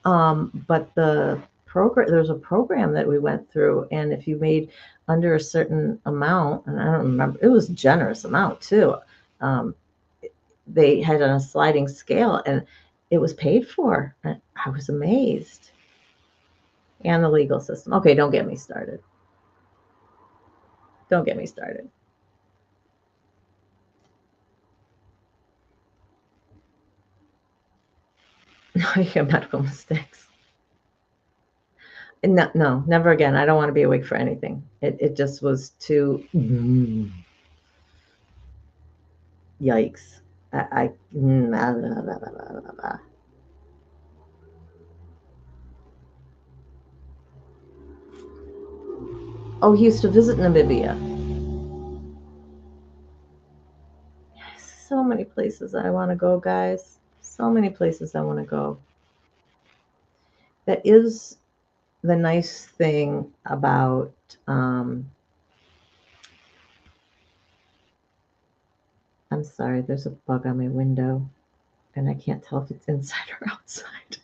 But there's a program that we went through, and if you made under a certain amount, and I don't remember, it was a generous amount too. Um, they had on a sliding scale, and it was paid for. And I was amazed. And the legal system. Okay, don't get me started. Don't get me started. No, you get medical mistakes. No, no, never again. I don't want to be awake for anything. It just was too yikes. Blah, blah, blah, blah, blah, blah. Oh, he used to visit Namibia. Yes, so many places I want to go, guys. So many places I want to go. That is the nice thing about I'm sorry, there's a bug on my window and I can't tell if it's inside or outside.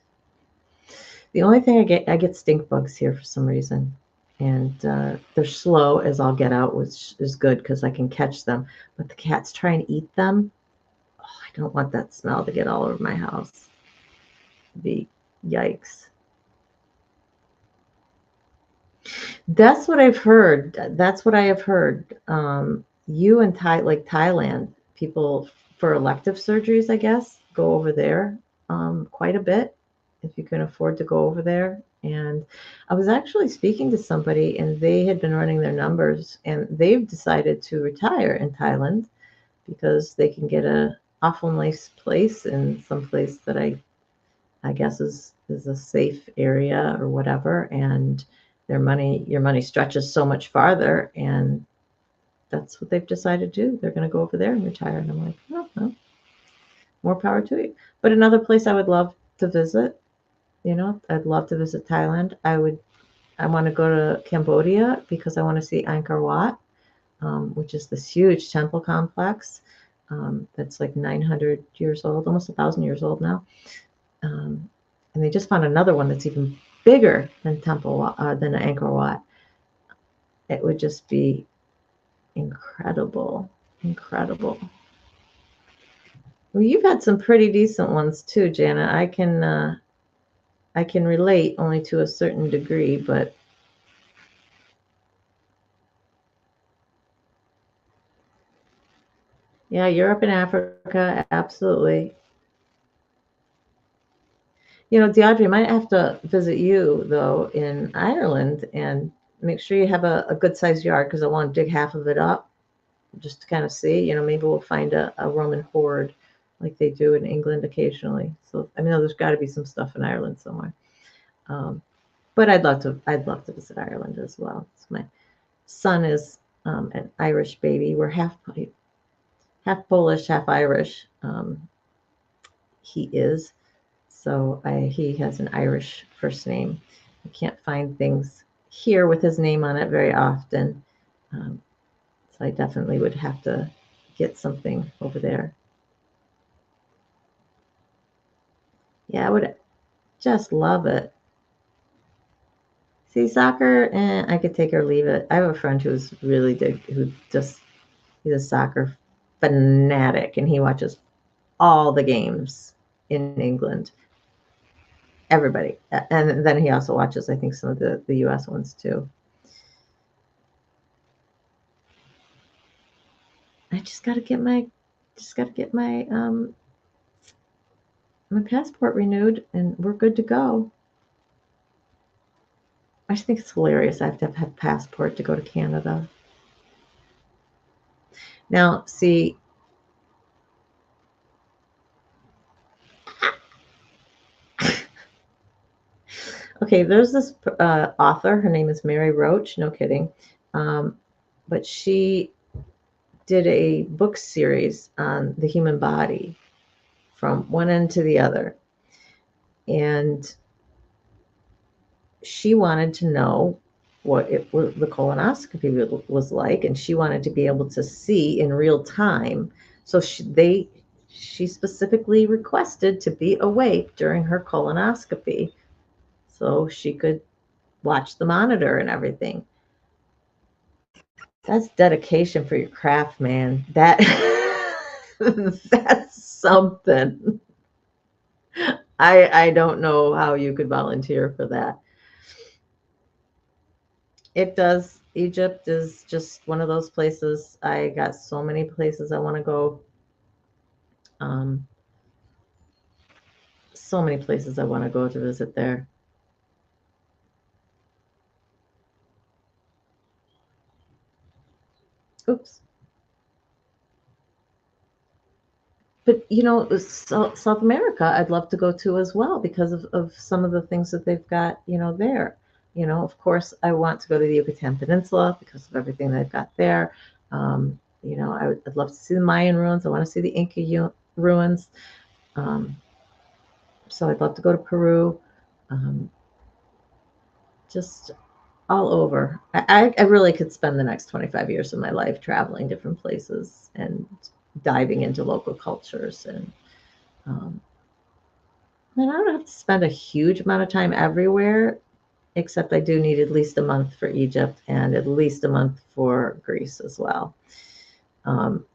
The only thing I get stink bugs here for some reason. And they're slow as I'll get out, which is good because I can catch them. But the cats try and eat them. Oh, I don't want that smell to get all over my house. Be yikes. That's what I've heard. That's what I have heard. You and like Thailand, people for elective surgeries, I guess, go over there quite a bit if you can afford to go over there. And I was actually speaking to somebody, and they had been running their numbers, and they've decided to retire in Thailand because they can get a awful nice place in some place that I guess is a safe area or whatever, and your money stretches so much farther, and that's what they've decided to do. They're going to go over there and retire. And I'm like, oh, well, more power to you. But another place I would love to visit, I'd love to visit Thailand. I want to go to Cambodia because I want to see Angkor Wat, which is this huge temple complex that's like 900 years old, almost 1,000 years old now. And they just found another one that's even bigger than than Angkor Wat. It would just be incredible, incredible. Well, you've had some pretty decent ones too, Jana. I can relate only to a certain degree, but yeah, Europe and Africa, absolutely. DeAudrey, I might have to visit you though in Ireland and make sure you have a good sized yard because I want to dig half of it up just to kind of see. Maybe we'll find a Roman hoard like they do in England occasionally. So I mean, there's got to be some stuff in Ireland somewhere. Um, but I'd love to visit Ireland as well. So my son is an Irish baby. We're half Polish, half Irish. He is. So he has an Irish first name. I can't find things here with his name on it very often. So I definitely would have to get something over there. Yeah, I would just love it. See, soccer, I could take or leave it. I have a friend who's really who just, he's a soccer fanatic and he watches all the games in England. Everybody. And then he also watches, I think, some of the US ones too. I just got to get my passport renewed and we're good to go. I just think it's hilarious. I have to have a passport to go to Canada. Now, see, okay, there's this author. Her name is Mary Roach. No kidding. Um, but she did a book series on the human body from one end to the other. And she wanted to know what the colonoscopy was like, and she wanted to be able to see in real time. So she specifically requested to be awake during her colonoscopy so she could watch the monitor and everything. That's dedication for your craft, man. That that's something. I don't know how you could volunteer for that. It does. Egypt is just one of those places. I got so many places I want to go. Um, so many places I want to go to visit there. Oops. But South America, I'd love to go to as well because of some of the things that they've got, there. Of course, I want to go to the Yucatan Peninsula because of everything they've got there. I'd love to see the Mayan ruins. I want to see the Inca ruins. Um, so I'd love to go to Peru. Um, just all over. I really could spend the next 25 years of my life traveling different places and diving into local cultures um, and I don't have to spend a huge amount of time everywhere, except I do need at least a month for Egypt and at least a month for Greece as well. Um,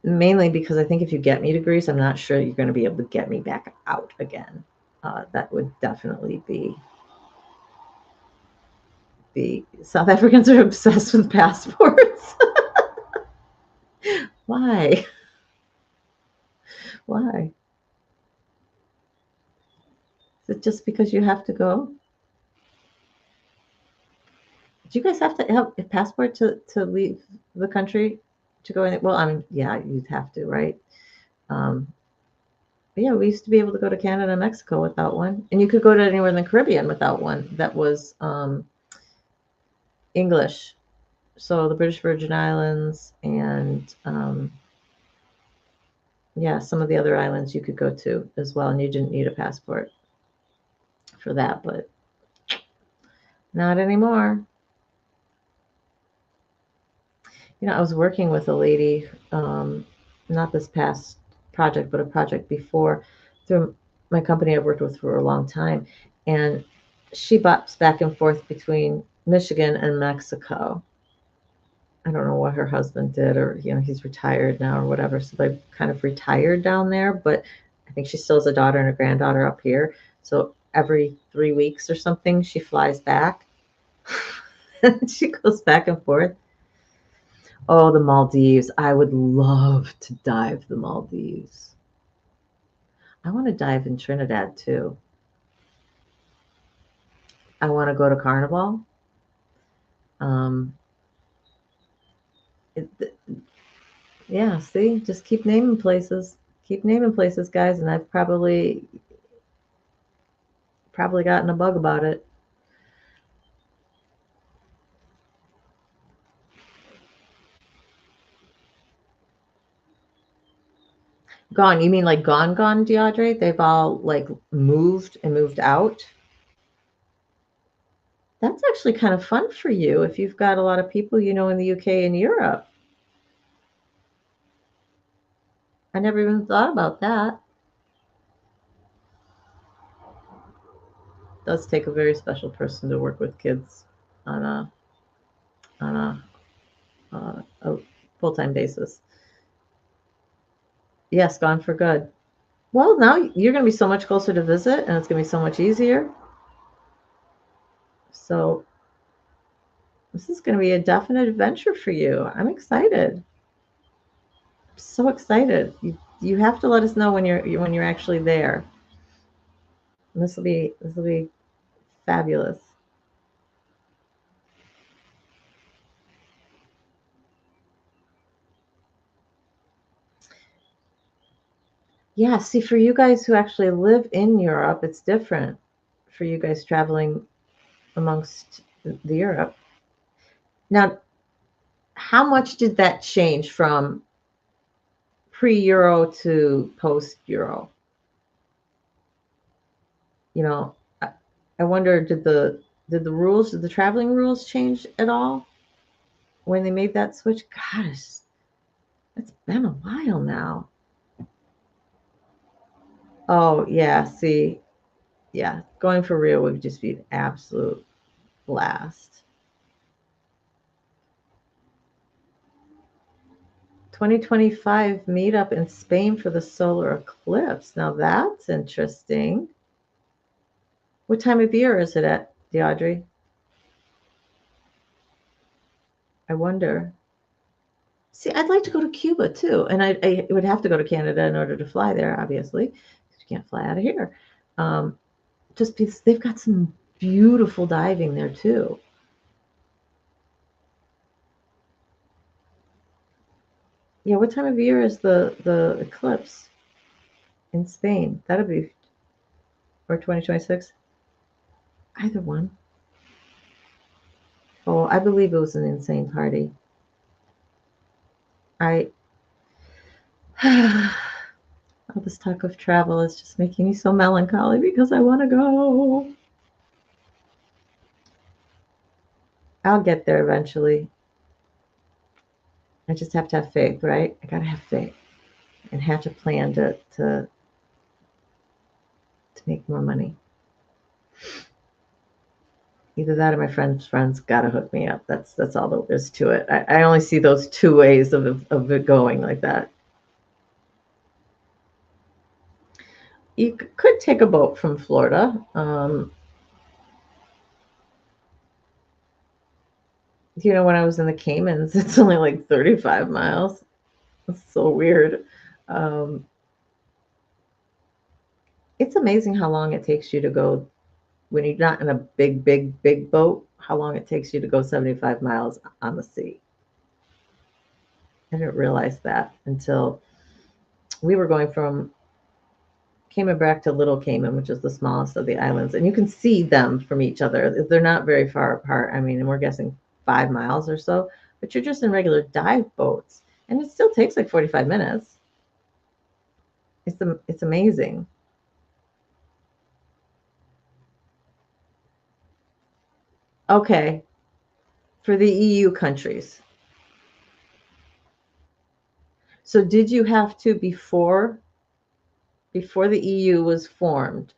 Mainly because I think if you get me to Greece, I'm not sure you're going to be able to get me back out again. That would definitely be South Africans are obsessed with passports. Why? Why? Is it just because you have to go? Do you guys have to have a passport to leave the country to go in? Well, I mean, yeah, you'd have to, right? Um, but yeah, we used to be able to go to Canada and Mexico without one, and you could go to anywhere in the Caribbean without one that was English. So the British Virgin Islands and yeah, some of the other islands you could go to as well, and you didn't need a passport for that, but not anymore. I was working with a lady, not this past project, but a project before through my company I've worked with for a long time. And she bops back and forth between Michigan and Mexico. I don't know what her husband did, or, he's retired now or whatever. So they kind of retired down there, but I think she still has a daughter and a granddaughter up here. So every 3 weeks or something, she flies back. She goes back and forth. Oh, the Maldives. I would love to dive the Maldives. I want to dive in Trinidad too. I want to go to Carnival. Um, it, yeah, see, just keep naming places. Keep naming places, guys, and I've probably gotten a bug about it. Gone. You mean like gone, DeAudrey? They've all like moved and moved out. That's actually kind of fun for you if you've got a lot of people in the UK and Europe. I never even thought about that. does take a very special person to work with kids on a full-time basis. Yes, gone for good. Well, now you're going to be so much closer to visit, and it's going to be so much easier. So this is going to be a definite adventure for you. I'm excited. So excited. You have to let us know when you're actually there. This will be fabulous. Yeah, see, for you guys who actually live in Europe, it's different. For you guys traveling amongst the Europe. Now, how much did that change from pre-Euro to post-Euro? You know, I wonder, did the traveling rules change at all when they made that switch? Gosh, it's been a while now. Oh yeah, see, yeah, going for real would just be an absolute blast. 2025 meetup in Spain for the solar eclipse. Now that's interesting. What time of year is it at, DeAudrey? I wonder. See, I'd like to go to Cuba too, and I would have to go to Canada in order to fly there, obviously, because you can't fly out of here. Um, just because they've got some beautiful diving there too. Yeah, what time of year is the eclipse in Spain? That'll be, or 2026. Either one. Oh, I believe it was an insane party. I all this talk of travel is just making me so melancholy because I want to go. I'll get there eventually. I just have to have faith, right? I gotta have faith and have to plan to make more money. Either that or my friends gotta hook me up. That's all there is to it. I only see those two ways of it going like that. You could take a boat from Florida. When I was in the Caymans, it's only like 35 miles. It's so weird. Um, it's amazing how long it takes you to go when you're not in a big boat, how long it takes you to go 75 miles on the sea. I didn't realize that until we were going from Cayman Brac to Little Cayman, which is the smallest of the islands. And you can see them from each other. They're not very far apart. I mean, and we're guessing 5 miles or so, but you're just in regular dive boats. And it still takes like 45 minutes. It's amazing. Okay, for the EU countries. So did you have to before the EU was formed?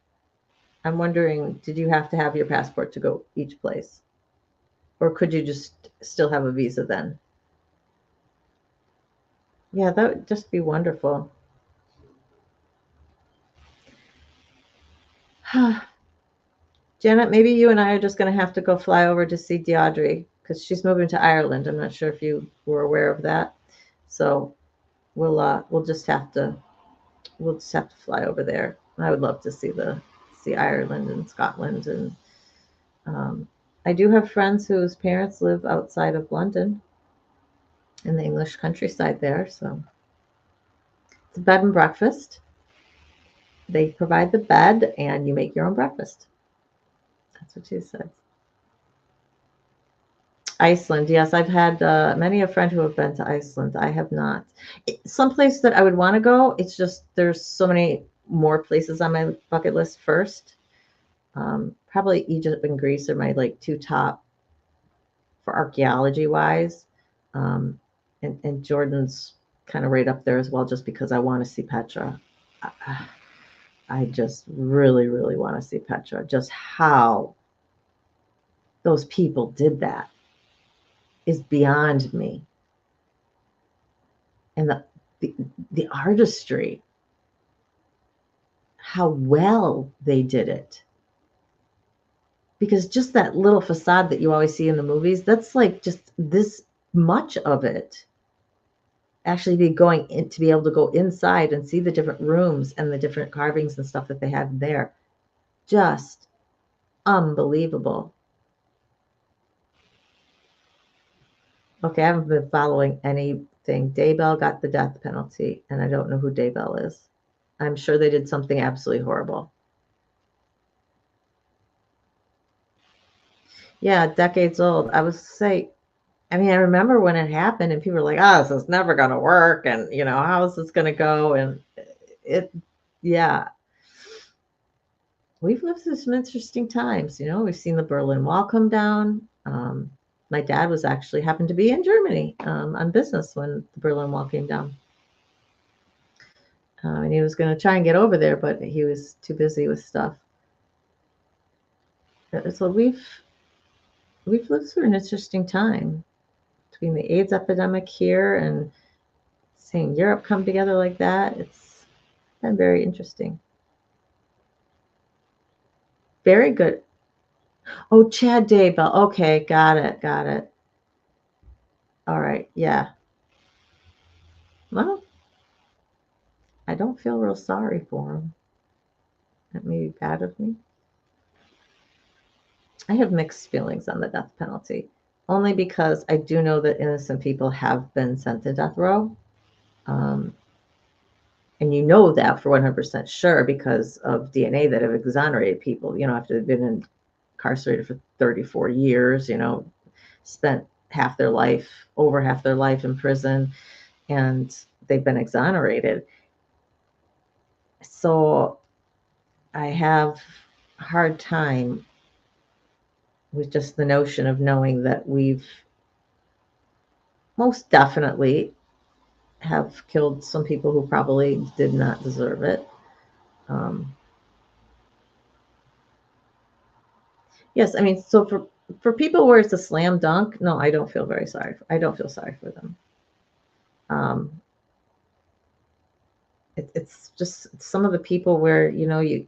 I'm wondering, did you have to have your passport to go each place? Or could you just still have a visa then? Yeah, that would just be wonderful. Janet, maybe you and I are just going to have to go fly over to see DeAudrey because she's moving to Ireland. I'm not sure if you were aware of that. So we'll just have to fly over there. I would love to see Ireland and Scotland, and um, I do have friends whose parents live outside of London in the English countryside there. So it's a bed and breakfast. They provide the bed, and you make your own breakfast. That's what she said. Iceland, yes, I've had many a friend who have been to Iceland. I have not. Some place that I would want to go. It's just there's so many more places on my bucket list first. Probably Egypt and Greece are my like two top for archaeology wise, and Jordan's kind of right up there as well, just because I want to see Petra. Uh, I just really, really want to see Petra. Just how those people did that is beyond me. And the, the artistry, how well they did it. Because just that little facade that you always see in the movies, that's like just this much of it. Actually be going in to be able to go inside and see the different rooms and the different carvings and stuff that they had there. Just unbelievable. Okay, I haven't been following anything. Daybell got the death penalty, and I don't know who Daybell is. I'm sure they did something absolutely horrible. Yeah, decades old. I was say, I mean, I remember when it happened, and people were like, "Oh, this is never going to work," and how is this going to go? And it, yeah, we've lived through some interesting times. We've seen the Berlin Wall come down. My dad was actually happened to be in Germany on business when the Berlin Wall came down. And he was going to try and get over there, but he was too busy with stuff. So we've lived through an interesting time between the AIDS epidemic here and seeing Europe come together like that. It's been very interesting. Very good. Oh, Chad Daybell. Okay, got it, got it. All right, yeah. Well, I don't feel real sorry for him. That may be bad of me. I have mixed feelings on the death penalty, only because I do know that innocent people have been sent to death row. Um, and you know that for 100% sure because of DNA that have exonerated people, after they've been incarcerated for 34 years, spent over half their life in prison, and they've been exonerated. So I have a hard time with just the notion of knowing that we've most definitely have killed some people who probably did not deserve it. Um, yes, I mean, so for people where it's a slam dunk, no, I don't feel very sorry. I don't feel sorry for them. Um, it's just some of the people where you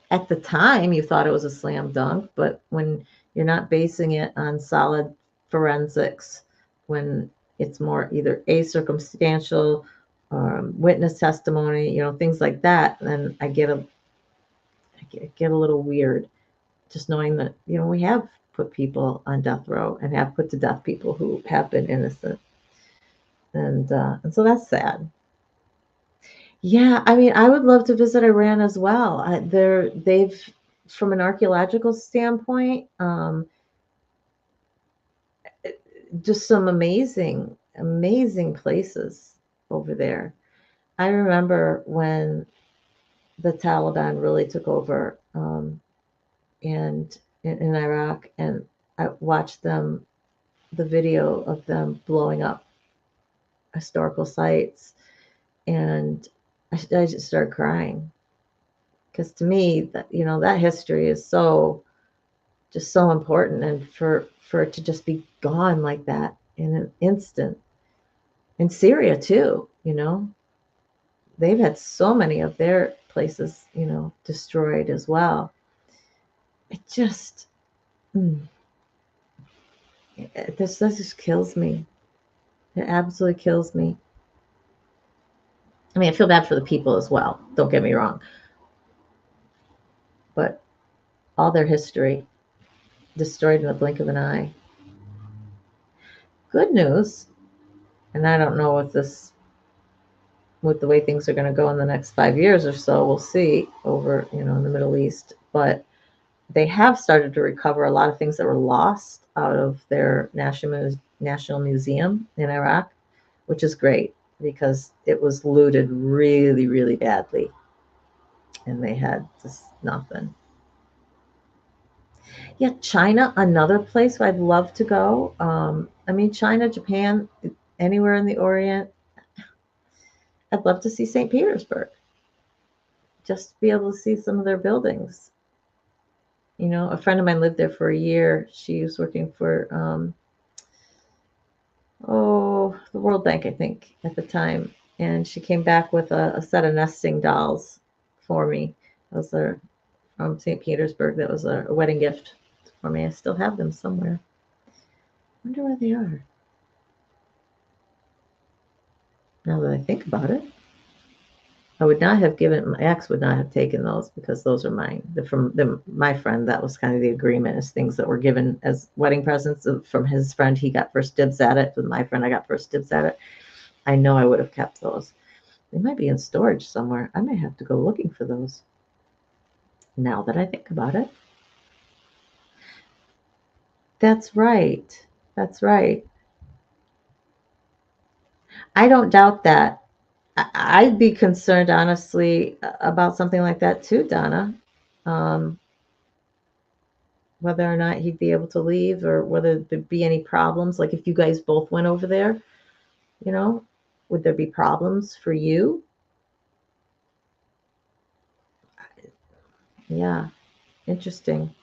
at the time you thought it was a slam dunk, but when you're not basing it on solid forensics, when it's more either a circumstantial witness testimony, things like that, then I get a little weird just knowing that we have put people on death row and have put to death people who have been innocent, and so that's sad. Yeah, I mean, I would love to visit Iran as well. They've, from an archaeological standpoint, just some amazing, amazing places over there. I remember when the Taliban really took over, and in Iraq, and I watched the video of them blowing up historical sites, and I just started crying because to me that history is just so important, and for it to just be gone like that in an instant. In Syria too, they've had so many of their places destroyed as well. It just this just kills me. It absolutely kills me. I mean, I feel bad for the people as well, don't get me wrong, but all their history destroyed in the blink of an eye. Good news, and I don't know with the way things are going to go in the next 5 years or so. We'll see over in the Middle East, but they have started to recover a lot of things that were lost out of their national museum in Iraq, which is great because it was looted really, really badly, and they had just nothing. Yeah, China, another place where I'd love to go. I mean, China, Japan, anywhere in the Orient. I'd love to see St. Petersburg. just to be able to see some of their buildings. You know, a friend of mine lived there for a year. She was working for the World Bank, I think, at the time. And she came back with a set of nesting dolls for me. Those are from St. Petersburg. That was a wedding gift for me. I still have them somewhere. I wonder where they are. Now that I think about it, I would not have given, my ex would not have taken those because those are mine. They're from my friend. That was kind of the agreement, is things that were given as wedding presents from his friend. He got first dibs at it. With my friend, I got first dibs at it. I know I would have kept those. They might be in storage somewhere. I may have to go looking for those now that I think about it. That's right. That's right. I don't doubt that. I'd be concerned, honestly, about something like that too, Donna. Um, Whether or not he'd be able to leave, or whether there'd be any problems. Like if you guys both went over there, you know, would there be problems for you? Yeah, interesting.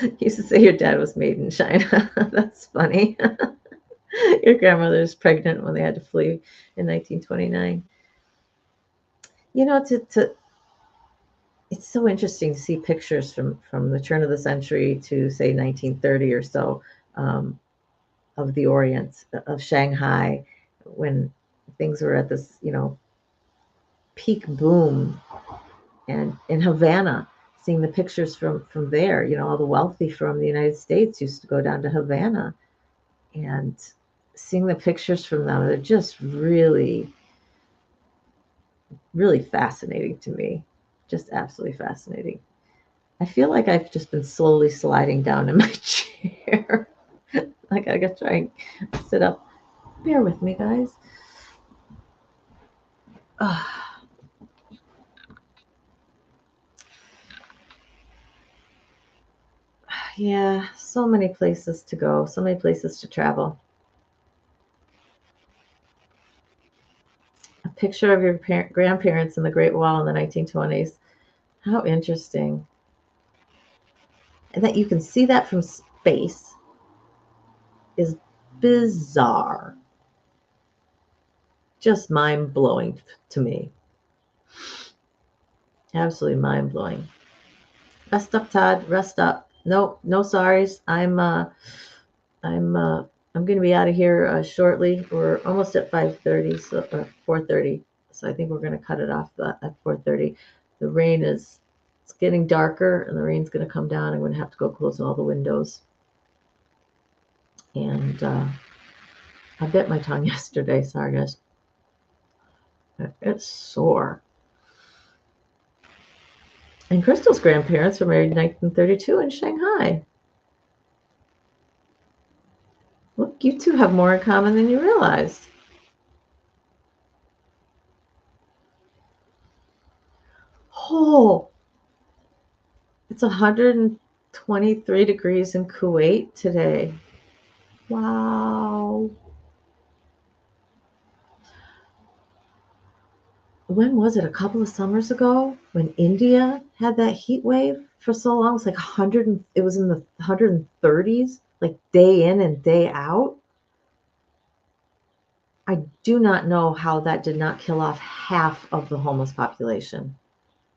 You used to say your dad was made in China. That's funny. Your grandmother was pregnant when they had to flee in 1929. You know, it's so interesting to see pictures from the turn of the century to say 1930 or so, um, of the Orient, of Shanghai, when things were at this, peak boom, and in Havana, seeing the pictures from there, all the wealthy from the United States used to go down to Havana, and seeing the pictures from them, they're just really, really fascinating to me. Just absolutely fascinating. I feel like I've just been slowly sliding down in my chair. Like I gotta try and sit up. Bear with me, guys. Ah, yeah, so many places to go, so many places to travel. A picture of your grandparents in the Great Wall in the 1920s. How interesting. And that you can see that from space is bizarre. Just mind blowing to me. Absolutely mind blowing. Rest up, Todd. Rest up. No, no sorries. I'm I'm going to be out of here shortly. We're almost at 5:30, so 4:30. So I think we're going to cut it off at 4:30. The rain is it's getting darker, and the rain's going to come down. I'm going to have to go close all the windows. And I bit my tongue yesterday. Sorry, guys. It's sore. And Crystal's grandparents were married in 1932 in Shanghai. Look, you two have more in common than you realize. Oh, it's 123 degrees in Kuwait today. Wow. When was it? A couple of summers ago when India had that heat wave for so long? It was like 100, it was in the 130s, like day in and day out. I do not know how that did not kill off half of the homeless population.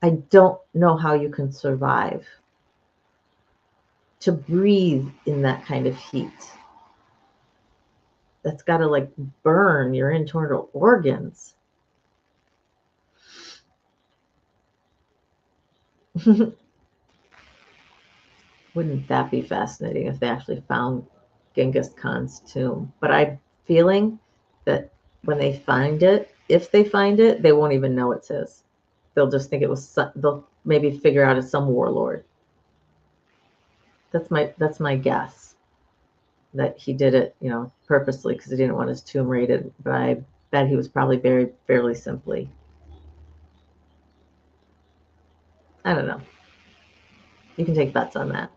I don't know how you can survive to breathe in that kind of heat. That's got to like burn your internal organs. Wouldn't that be fascinating if they actually found Genghis Khan's tomb? But I'm feeling that when they find it, if they find it, they won't even know it's his. They'll just think it was. They'll maybe figure out it's some warlord. That's my guess, that he did it, purposely because he didn't want his tomb raided. But I bet he was probably buried fairly simply. I don't know. You can take bets on that.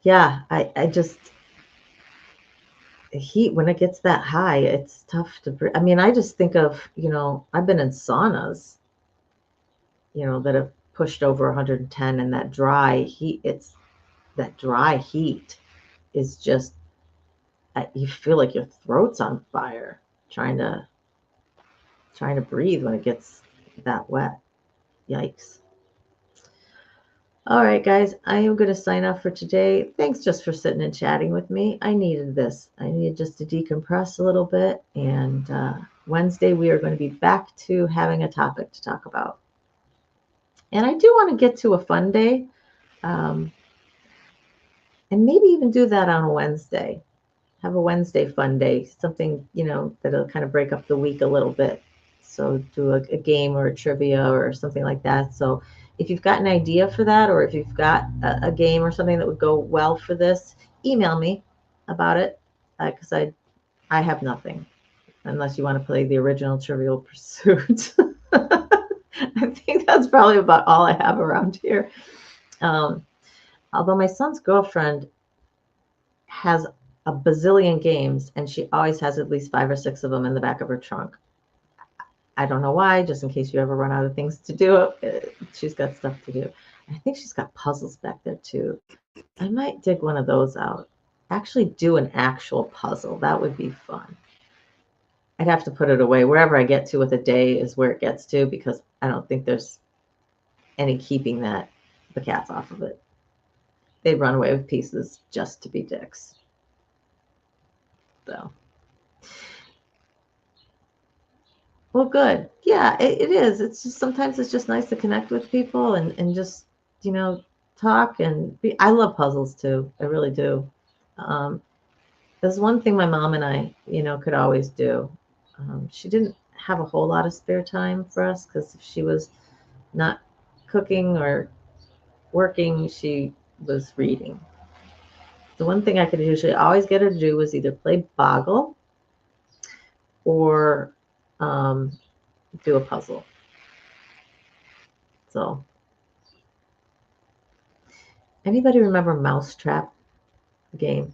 Yeah, I just heat, when it gets that high, it's tough to breathe. I mean, I just think of, I've been in saunas, that have pushed over 110, and that dry heat, that dry heat is just, you feel like your throat's on fire trying to breathe when it gets that wet. Yikes. All right, guys, I am going to sign off for today. Thanks just for sitting and chatting with me. I needed this. I needed just to decompress a little bit. And Wednesday, we are going to be back to having a topic to talk about. And I do want to get to a fun day, and maybe even do that on a Wednesday. Have a Wednesday fun day, something, that'll kind of break up the week a little bit. So do a game or a trivia or something like that. So if you've got an idea for that, or if you've got a game or something that would go well for this, email me about it, because I have nothing, unless you want to play the original Trivial Pursuit. I think that's probably about all I have around here. Although my son's girlfriend has a bazillion games, and she always has at least 5 or 6 of them in the back of her trunk. I don't know why, just in case you ever run out of things to do. She's got stuff to do. I think she's got puzzles back there too. I might dig one of those out. Actually do an actual puzzle. That would be fun. I'd have to put it away. Wherever I get to with a day is where it gets to, because I don't think there's any keeping the cats off of it. They'd run away with pieces just to be dicks. So. Well, good. Yeah, it is. It's just, sometimes it's just nice to connect with people and just, talk and be. I love puzzles too. I really do. There's one thing my mom and I, could always do. She didn't have a whole lot of spare time for us, because if she was not cooking or working, she was reading. The one thing I could usually always get her to do was either play Boggle or do a puzzle. So, anybody remember Mousetrap, the game?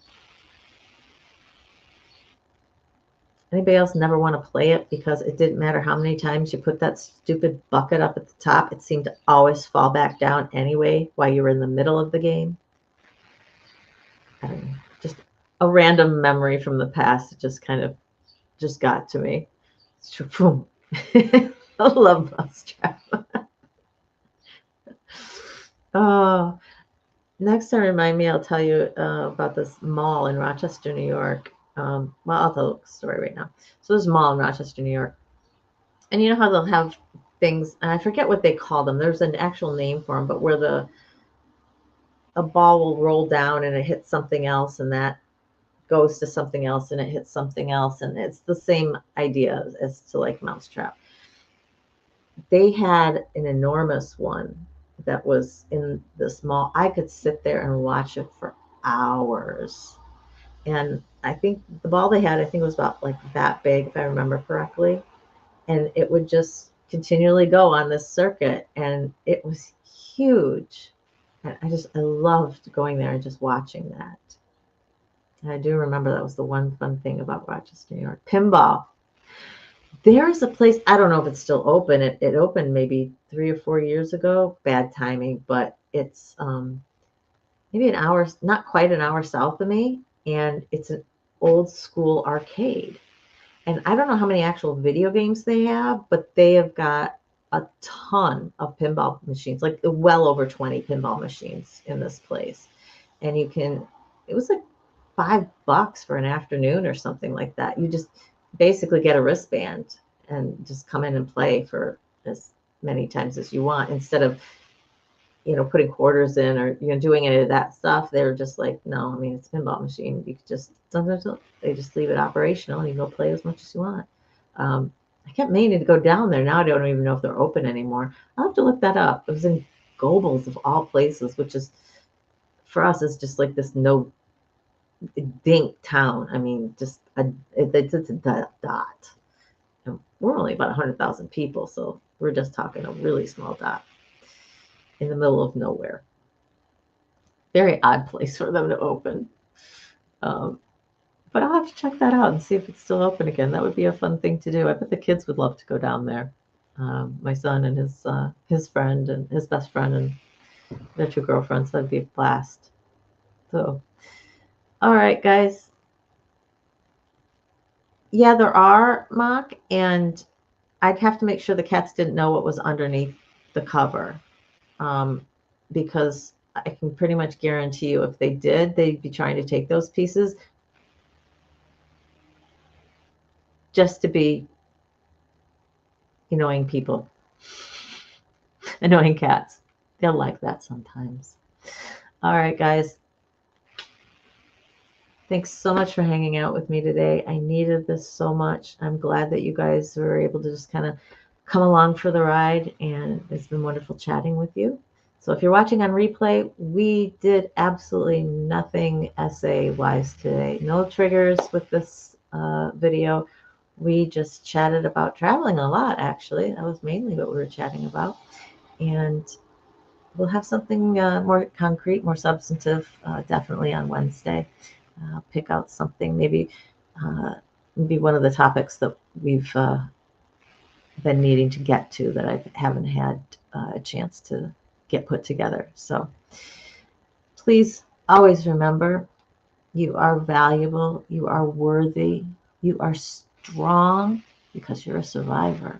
Anybody else never want to play it because it didn't matter how many times you put that stupid bucket up at the top, it seemed to always fall back down anyway while you were in the middle of the game? I don't know. Just a random memory from the past. It just kind of just got to me. I love Mousetrap. Oh, next time, remind me. I'll tell you about this mall in Rochester, New York. Well, I'll tell the story right now. So there's a mall in Rochester, New York, and you know how they'll have things, and I forget what they call them. There's an actual name for them, but where a ball will roll down and it hits something else, and that goes to something else, and it hits something else, and it's the same idea as to like Mousetrap. They had an enormous one that was in this mall. I could sit there and watch it for hours. And I think the ball they had, I think it was about like that big, if I remember correctly. And it would just continually go on this circuit, and it was huge. And I loved going there and just watching that. And I do remember that was the one fun thing about Rochester, New York. Pinball. There is a place, I don't know if it's still open. It opened maybe 3 or 4 years ago. Bad timing, but it's maybe an hour, not quite an hour south of me. And it's an old school arcade. And I don't know how many actual video games they have, but they have got a ton of pinball machines, like well over 20 pinball machines in this place. And it was like $5 for an afternoon or something like that. You just basically get a wristband and just come in and play for as many times as you want, instead of putting quarters in or doing any of that stuff. They were just like, no, I mean, it's a pinball machine. You could just, sometimes they just leave it operational and you can go play as much as you want. I kept meaning to go down there. Now I don't even know if they're open anymore. I'll have to look that up. It was in Gobles of all places, which is, for us, is just like this no dink town. I mean, just it's a dot. And we're only about 100,000 people, so we're just talking a really small dot in the middle of nowhere. Very odd place for them to open. But But I'll have to check that out and see if it's still open again. That would be a fun thing to do. I bet the kids would love to go down there. My son and his friend and his best friend and their two girlfriends. That'd be a blast. So, all right, guys. Yeah, there are, Mock, and I'd have to make sure the cats didn't know what was underneath the cover, um, because I can pretty much guarantee you if they did, they'd be trying to take those pieces just to be annoying people, annoying cats. They'll like that sometimes. All right, guys. Thanks so much for hanging out with me today. I needed this so much. I'm glad that you guys were able to just kind of come along for the ride, and it's been wonderful chatting with you. So if you're watching on replay, we did absolutely nothing essay-wise today. No triggers with this video. We just chatted about traveling a lot, actually. That was mainly what we were chatting about. And we'll have something more concrete, more substantive, definitely on Wednesday. Pick out something, maybe one of the topics that we've been needing to get to that I haven't had a chance to get put together. So please always remember, you are valuable, you are worthy, you are strong because you're a survivor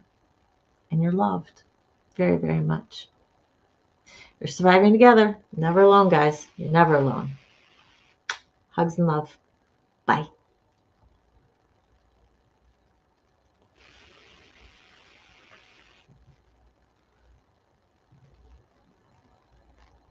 and you're loved very, very much. You're surviving together. Never alone, guys. You're never alone. Hugs and love. Bye.